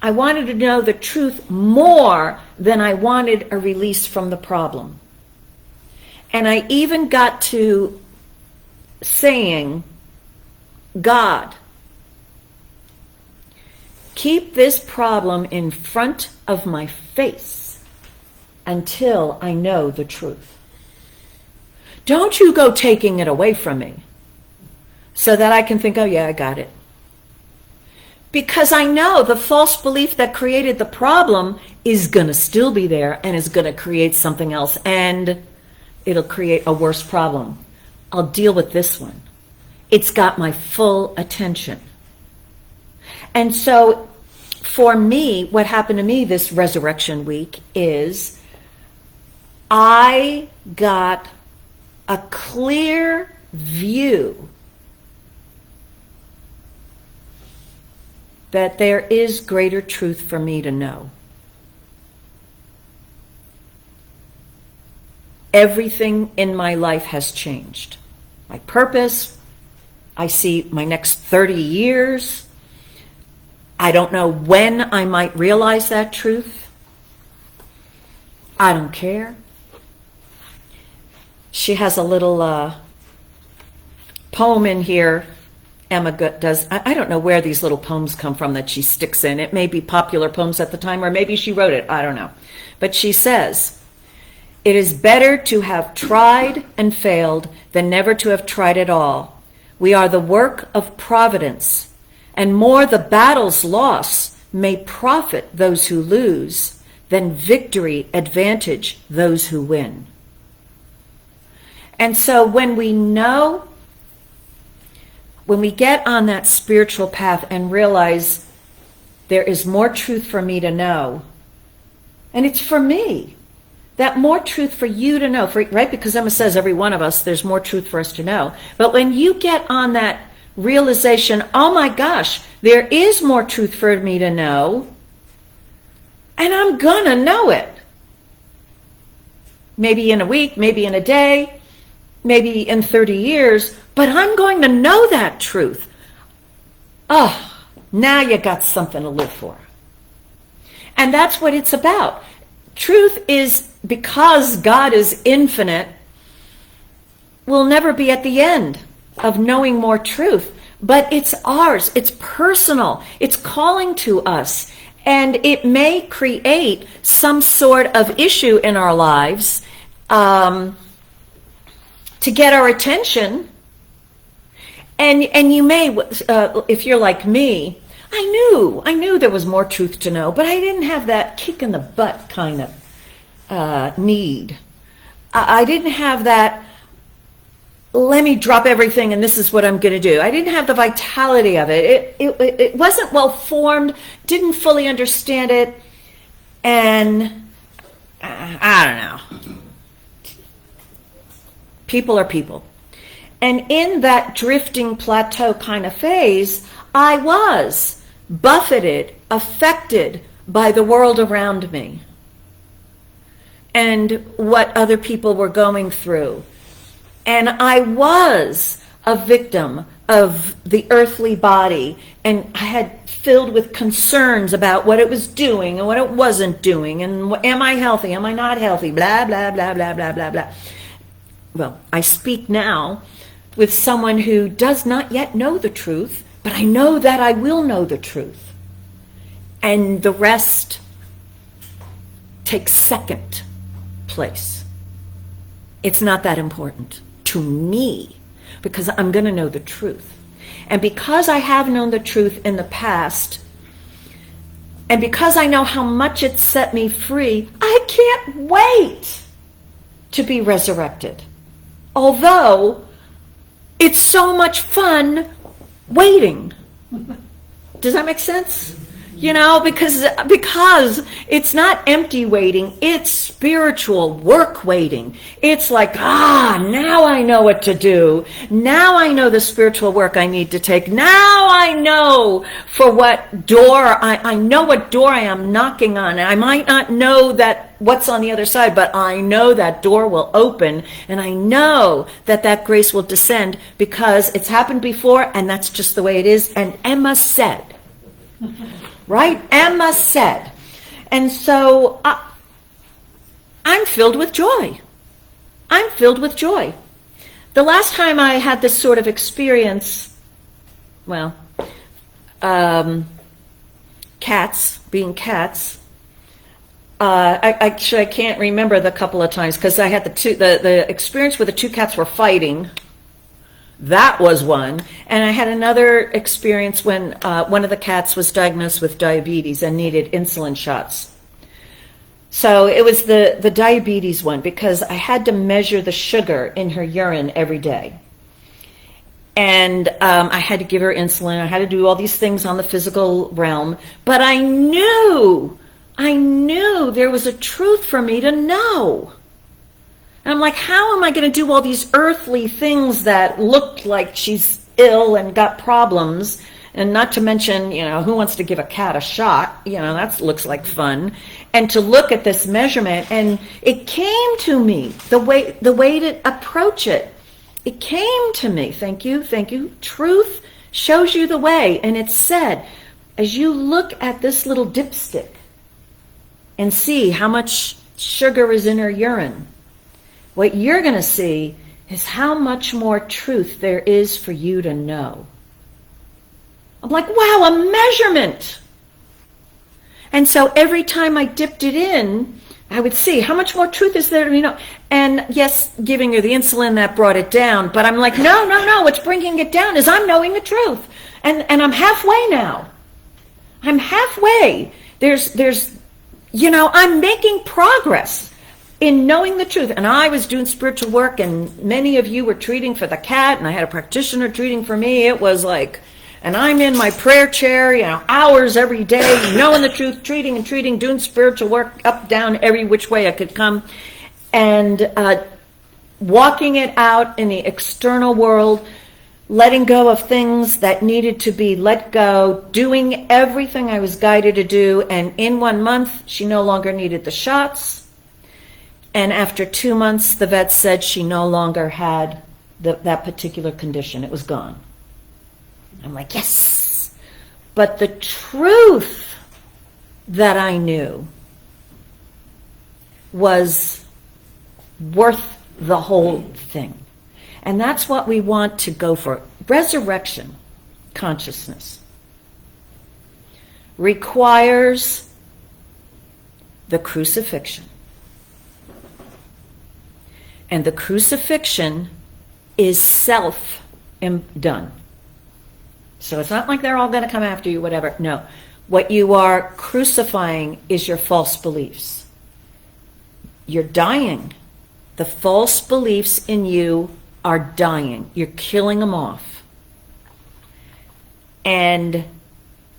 I wanted to know the truth more than I wanted a release from the problem. And I even got to saying, God, keep this problem in front of my face until I know the truth. Don't you go taking it away from me so that I can think, oh yeah, I got it. Because I know the false belief that created the problem is going to still be there and is going to create something else, and it'll create a worse problem. I'll deal with this one. It's got my full attention. And so for me, what happened to me this resurrection week is I got a clear view that there is greater truth for me to know. Everything in my life has changed. My purpose, I see my next 30 years. I don't know when I might realize that truth. I don't care. She has a little poem in here. Emma does. I don't know where these little poems come from that she sticks in. It may be popular poems at the time, or maybe she wrote it. I don't know. But she says, "It is better to have tried and failed than never to have tried at all. We are the work of Providence, and more the battle's loss may profit those who lose than victory advantage those who win." And so when we know, when we get on that spiritual path and realize there is more truth for me to know, and it's for me, that more truth for you to know, right? Because Emma says every one of us, there's more truth for us to know. But when you get on that realization, oh my gosh, there is more truth for me to know, and I'm gonna know it. Maybe in a week, maybe in a day, maybe in 30 years, but I'm going to know that truth. Oh, now you got something to live for. And that's what it's about. Truth is, because God is infinite, we'll never be at the end of knowing more truth. But it's ours. It's personal. It's calling to us. And it may create some sort of issue in our lives to get our attention. And you may, if you're like me, I knew there was more truth to know, but I didn't have that kick in the butt kind of need. I didn't have that, let me drop everything and this is what I'm going to do. I didn't have the vitality of it. It wasn't well formed, didn't fully understand it, and I don't know. People are people. And in that drifting plateau kind of phase, I was buffeted, affected by the world around me and what other people were going through. And I was a victim of the earthly body, and I had filled with concerns about what it was doing and what it wasn't doing, and am I healthy, am I not healthy, blah, blah, blah, blah, blah, blah, blah. Well, I speak now with someone who does not yet know the truth, but I know that I will know the truth. And the rest takes second place. It's not that important to me because I'm going to know the truth. And because I have known the truth in the past, and because I know how much it set me free, I can't wait to be resurrected. Although it's so much fun waiting. Does that make sense? You know, because it's not empty waiting, it's spiritual work waiting. It's like, now I know what to do. Now I know the spiritual work I need to take. Now I know for what door, I know what door I am knocking on. And I might not know that what's on the other side, but I know that door will open, and I know that that grace will descend because it's happened before, and that's just the way it is. And Emma said, right? Emma said. And so I'm filled with joy. I'm filled with joy. The last time I had this sort of experience, well, cats, being cats. I can't remember the couple of times because I had the experience where the two cats were fighting. That was one. And I had another experience when one of the cats was diagnosed with diabetes and needed insulin shots. So it was the diabetes one because I had to measure the sugar in her urine every day. And I had to give her insulin. I had to do all these things on the physical realm. But I knew there was a truth for me to know. And I'm like, how am I going to do all these earthly things that looked like she's ill and got problems? And not to mention, who wants to give a cat a shot? That looks like fun. And to look at this measurement, and it came to me, the way to approach it. It came to me. Thank you. Truth shows you the way. And it said, as you look at this little dipstick and see how much sugar is in her urine, what you're going to see is how much more truth there is for you to know. I'm like, wow, a measurement. And so every time I dipped it in, I would see how much more truth is there to know. And yes, giving her the insulin, that brought it down. But I'm like, no. What's bringing it down is I'm knowing the truth. And I'm halfway now. I'm halfway. I'm making progress in knowing the truth. And I was doing spiritual work, and many of you were treating for the cat, and I had a practitioner treating for me. It was like, and I'm in my prayer chair, hours every day, knowing the truth, treating and treating, doing spiritual work, up, down, every which way I could come, and walking it out in the external world, letting go of things that needed to be let go, doing everything I was guided to do, and in 1 month, she no longer needed the shots, and after 2 months, the vet said she no longer had that particular condition. It was gone. I'm like, yes. But the truth that I knew was worth the whole thing. And that's what we want to go for. Resurrection consciousness requires the crucifixion. And the crucifixion is self-done. So it's not like they're all going to come after you, whatever. No. What you are crucifying is your false beliefs. You're dying. The false beliefs in you are dying. You're killing them off. And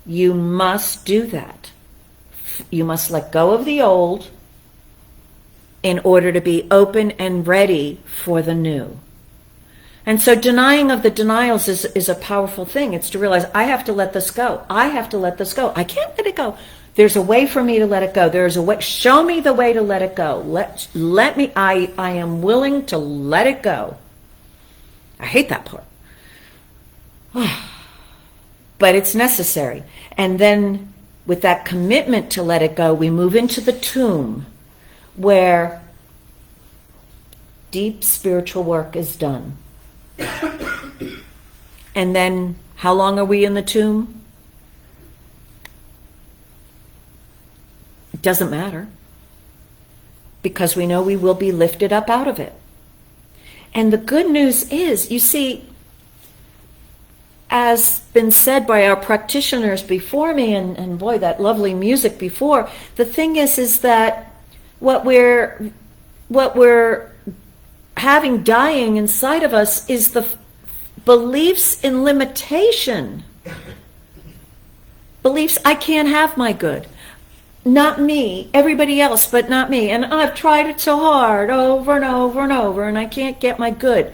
you must do that. You must let go of the old in order to be open and ready for the new. And so denying of the denials is a powerful thing. It's to realize, I have to let this go. I have to let this go. I can't let it go. There's a way for me to let it go. There's a way. Show me the way to let it go. Let me, I am willing to let it go. I hate that part. But it's necessary. And then with that commitment to let it go, we move into the tomb where deep spiritual work is done. And then, how long are we in the tomb? It doesn't matter. Because we know we will be lifted up out of it. And the good news is, you see, as been said by our practitioners before me, and boy, that lovely music before, the thing is that what we're having dying inside of us is the beliefs in limitation. Beliefs, I can't have my good. Not me, everybody else, but not me. And I've tried it so hard over and over and over, and I can't get my good.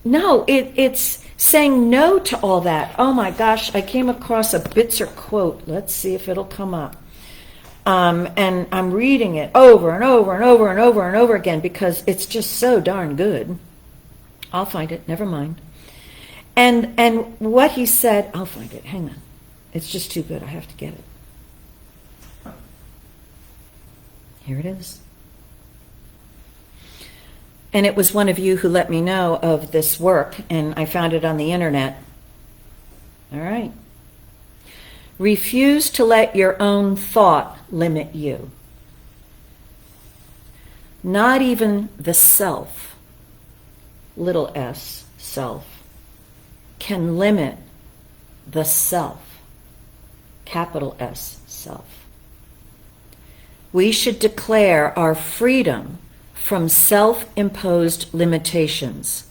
No, it's saying no to all that. Oh my gosh, I came across a Bitzer quote. Let's see if it'll come up. And I'm reading it over and over and over and over and over again because it's just so darn good. I'll find it, never mind. And what he said, I'll find it, hang on. It's just too good, I have to get it. Here it is. And it was one of you who let me know of this work, and I found it on the internet. All right. Refuse to let your own thought limit you. Not even the self, little s, self, can limit the self, capital S, self. We should declare our freedom from self-imposed limitations.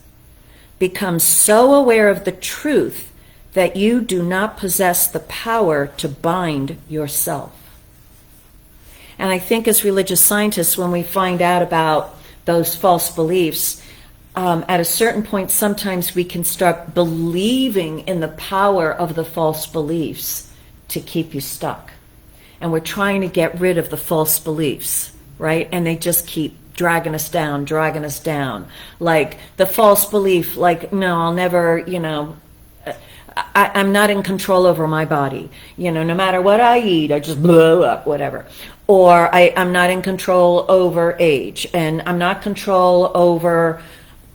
Become so aware of the truth that you do not possess the power to bind yourself. And I think as religious scientists, when we find out about those false beliefs, at a certain point, sometimes we can start believing in the power of the false beliefs to keep you stuck. And we're trying to get rid of the false beliefs, right? And they just keep dragging us down, dragging us down. Like the false belief, like, no, I'll never, I'm not in control over my body. No matter what I eat, I just blow up, whatever. Or I'm not in control over age, and I'm not in control over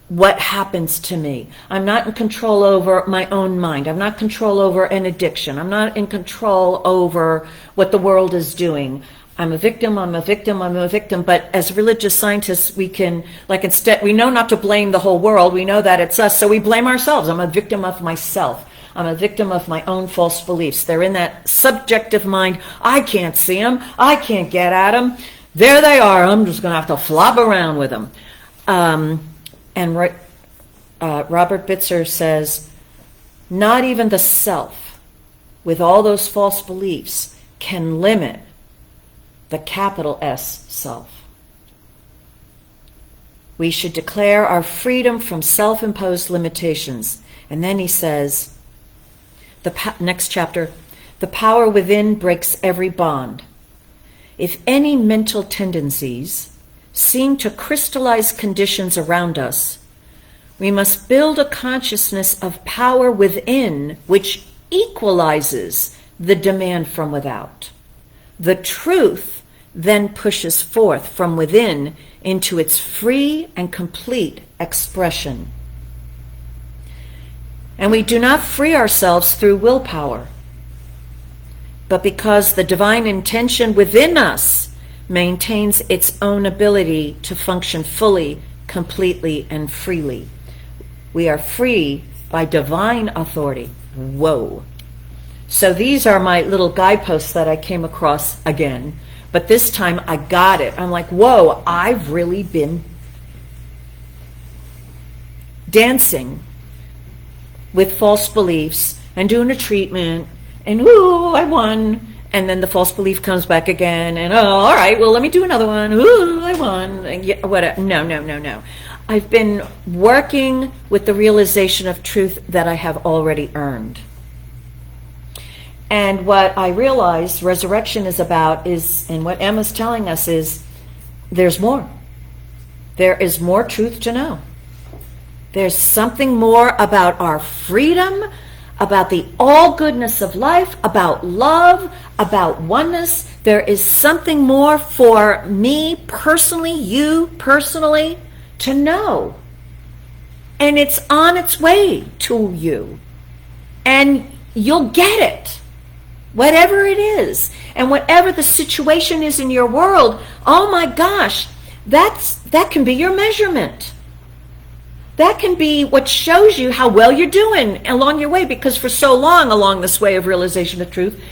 what happens to me. I'm not in control over my own mind. I'm not in control over an addiction. I'm not in control over what the world is doing. I'm a victim, I'm a victim, I'm a victim. But as religious scientists, we can, we know not to blame the whole world. We know that it's us, so we blame ourselves. I'm a victim of myself. I'm a victim of my own false beliefs. They're in that subjective mind. I can't see them. I can't get at them. There they are. I'm just going to have to flop around with them. And Robert Bitzer says, not even the self, with all those false beliefs, can limit the capital S self. We should declare our freedom from self-imposed limitations. And then he says, next chapter, the power within breaks every bond. If any mental tendencies seem to crystallize conditions around us, we must build a consciousness of power within which equalizes the demand from without. The truth then pushes forth from within into its free and complete expression. And we do not free ourselves through willpower, but because the divine intention within us maintains its own ability to function fully, completely, and freely. We are free by divine authority. Whoa. So these are my little guideposts that I came across again, but this time I got it. I'm like, whoa, I've really been dancing with false beliefs and doing a treatment, and ooh, I won. And then the false belief comes back again, and oh, all right, well, let me do another one. Ooh, I won. And yeah, whatever. No. I've been working with the realization of truth that I have already earned. And what I realized resurrection is about is, and what Emma's telling us is, there's more. There is more truth to know. There's something more about our freedom, about the all-goodness of life, about love, about oneness. There is something more for me personally, you personally, to know. And it's on its way to you. And you'll get it, whatever it is. And whatever the situation is in your world, oh my gosh, that can be your measurement. That can be what shows you how well you're doing along your way, because for so long along this way of realization of truth,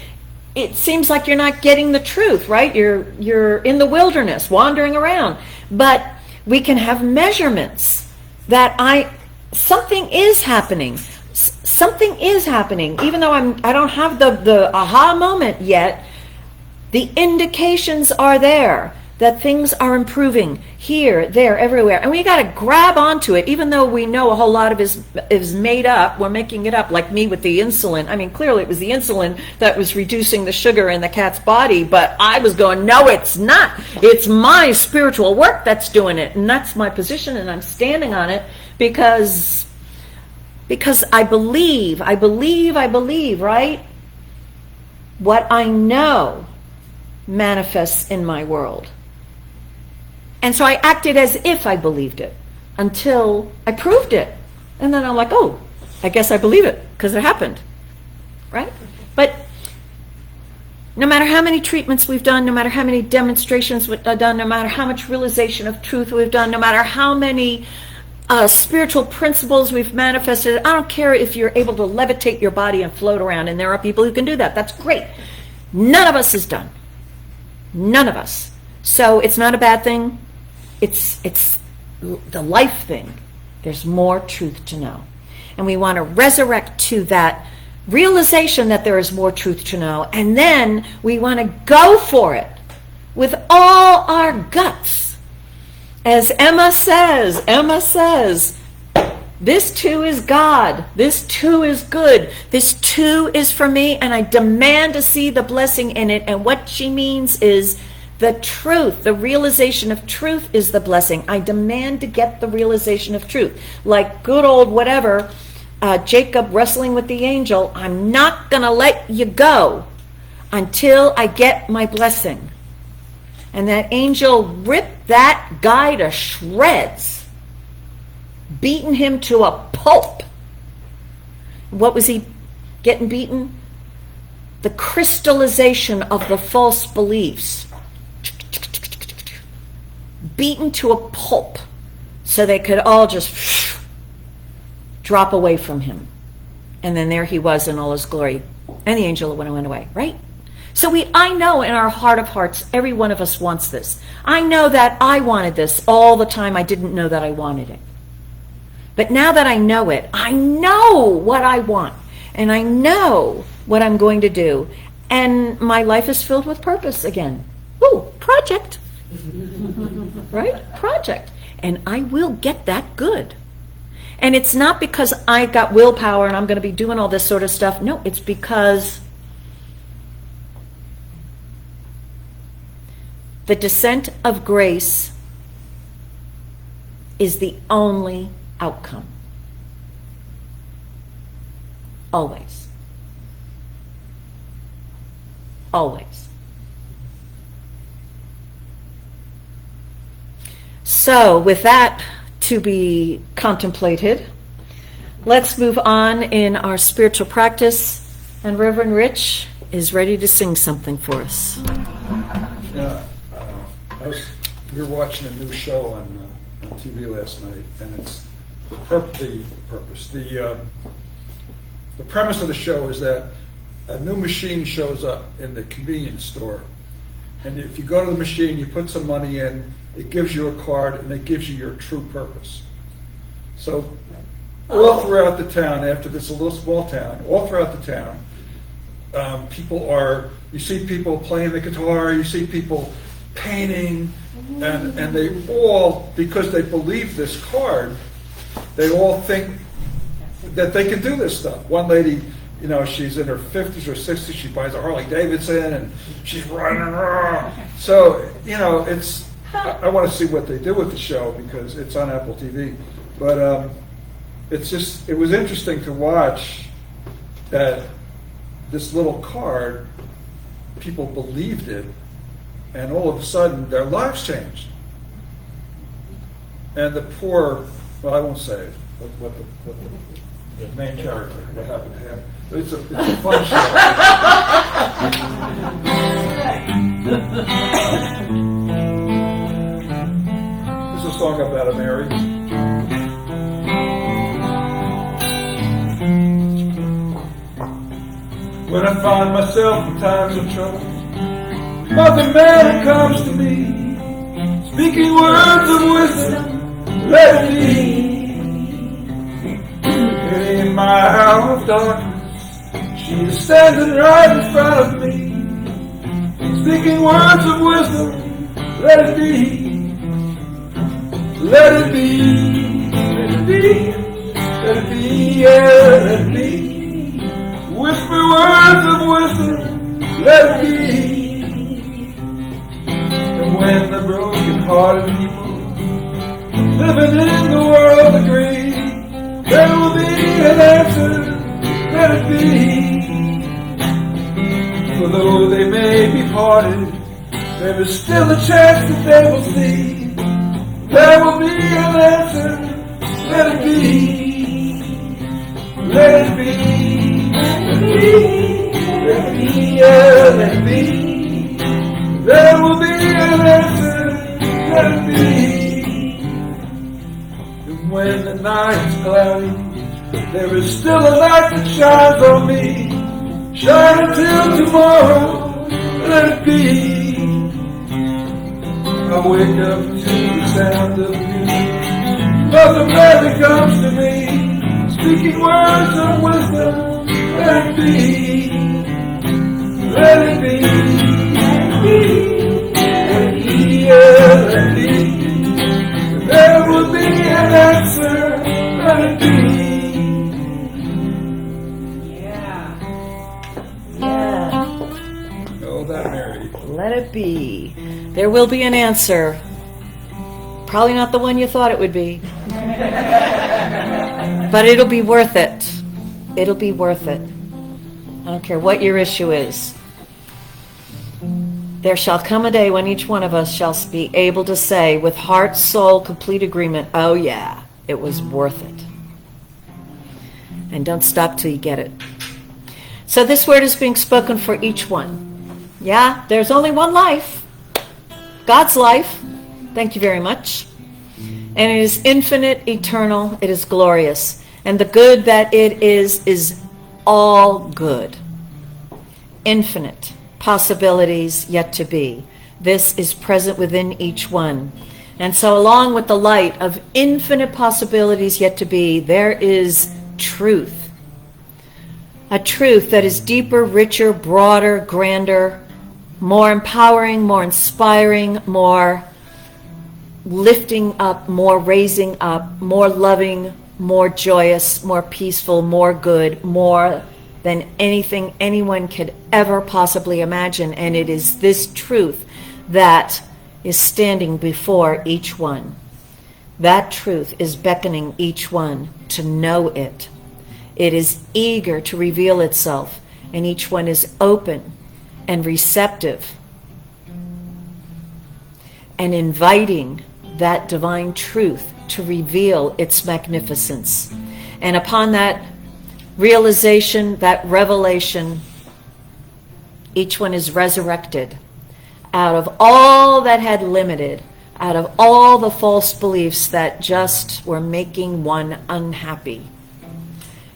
it seems like you're not getting the truth, right? You're in the wilderness, wandering around. But we can have measurements that something is happening. Something is happening. Even though I don't have the aha moment yet, the indications are there that things are improving here, there, everywhere. And we got to grab onto it, even though we know a whole lot of it is made up. We're making it up, like me with the insulin. I mean, clearly it was the insulin that was reducing the sugar in the cat's body, but I was going, no, it's not. It's my spiritual work that's doing it. And that's my position, and I'm standing on it because I believe, right? What I know manifests in my world. And so I acted as if I believed it until I proved it. And then I'm like, oh, I guess I believe it because it happened, right? But No matter how many treatments we've done, no matter how many demonstrations we've done, no matter how much realization of truth we've done, no matter how many spiritual principles we've manifested, I don't care if you're able to levitate your body and float around, and there are people who can do that. That's great. None of us is done. None of us. So it's not a bad thing. It's the life thing. There's more truth to know. And we want to resurrect to that realization that there is more truth to know. And then we want to go for it with all our guts. As Emma says, this too is God. This too is good. This too is for me, and I demand to see the blessing in it. And what she means is the truth, the realization of truth is the blessing. I demand to get the realization of truth. Like good old whatever, Jacob wrestling with the angel, I'm not going to let you go until I get my blessing. And that angel ripped that guy to shreds, beaten him to a pulp. What was he getting beaten? The crystallization of the false beliefs. Beaten to a pulp so they could all just drop away from him. And then there he was in all his glory. And the angel went away, right? So I know in our heart of hearts, every one of us wants this. I know that I wanted this all the time. I didn't know that I wanted it. But now that I know it, I know what I want. And I know what I'm going to do. And my life is filled with purpose again. Ooh, project. Right? Project. And I will get that good. And it's not because I got willpower and I'm going to be doing all this sort of stuff. No, it's because the descent of grace is the only outcome. Always. Always. So, with that to be contemplated, let's move on in our spiritual practice. And Reverend Rich is ready to sing something for us. Yeah, we were watching a new show on TV last night, and it's the purpose. The premise of the show is that a new machine shows up in the convenience store, and if you go to the machine, you put some money in, it gives you a card, and it gives you your true purpose. So all throughout the town, after this a little small town, all throughout the town, you see people playing the guitar, you see people painting, and they all, because they believe this card, they all think that they can do this stuff. One lady, she's in her 50s or 60s, she buys a Harley Davidson, and she's running around. So, I want to see what they do with the show because it's on Apple TV. But it was interesting to watch that this little card, people believed it, and all of a sudden their lives changed. And the poor, well, I won't say it, what the main character, what happened to him. It's a fun show. This is a song about a Mary. When I find myself in times of trouble, Mother Mary comes to me, speaking words of wisdom, let it be. And in my hour of darkness, she is standing right in front of me, speaking words of wisdom, let it be. Let it be, let it be, let it be, yeah, let it be. Whisper words of wisdom, let it be. And when the broken-hearted people living in the world agree, there will be an answer, let it be. For though they may be parted, there is still a chance that they will see. There will be an answer, let it be. Let it be. Let Let it be, yeah, let it be. There will be an answer, let it be. And when the night's cloudy, there is still a light that shines on me. Shine until tomorrow, let it be. I wake up to the sound of music. Nothing better comes to me. Speaking words of wisdom, let it be. Let it be. Let it be. Let it be. There will be an answer, let it be. Oh, that Mary. Let it be. There will be an answer. Probably not the one you thought it would be. But it'll be worth it. It'll be worth it. I don't care what your issue is. There shall come a day when each one of us shall be able to say with heart, soul, complete agreement, oh yeah, it was worth it. And don't stop till you get it. So this word is being spoken for each one. Yeah, there's only one life. God's life. Thank you very much. And it is infinite, eternal, it is glorious. And the good that it is all good. Infinite possibilities yet to be. This is present within each one. And so along with the light of infinite possibilities yet to be, there is truth. A truth that is deeper, richer, broader, grander, more empowering, more inspiring, more lifting up, more raising up, more loving, more joyous, more peaceful, more good, more than anything anyone could ever possibly imagine. And it is this truth that is standing before each one. That truth is beckoning each one to know it. It is eager to reveal itself, and each one is open and receptive and inviting that divine truth to reveal its magnificence. And upon that realization, that revelation, each one is resurrected out of all that had limited, out of all the false beliefs that just were making one unhappy.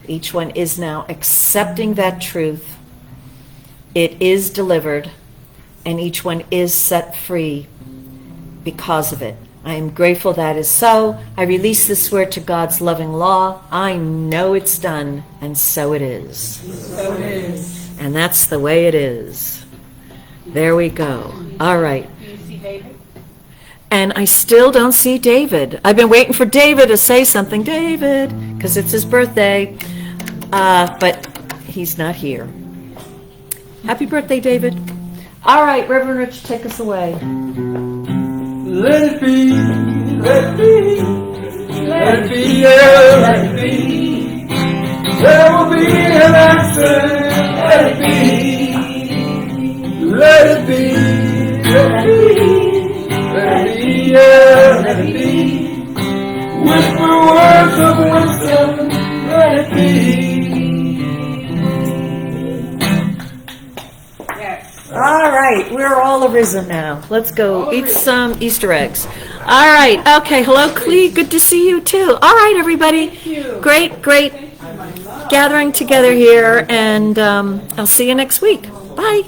Each one is now accepting that truth. It is delivered, and each one is set free because of it. I am grateful that is so. I release this word to God's loving law. I know it's done, and so it is. So it is. And that's the way it is. There we go. All right. Do you see David? And I still don't see David. I've been waiting for David to say something. David, because it's his birthday. But he's not here. Happy birthday, David. All right, Reverend Rich, take us away. Let it be, let it be, let it be, yeah, let it be. There will be an answer, let it be. Let it be, let it be, let it be, yeah, let it be. Whisper words of wisdom, let it be. All right, we're all arisen now. Let's go eat some Easter eggs. All right, okay. Hello, Clee. Good to see you too. All right, everybody. Great gathering together here, and I'll see you next week. Bye.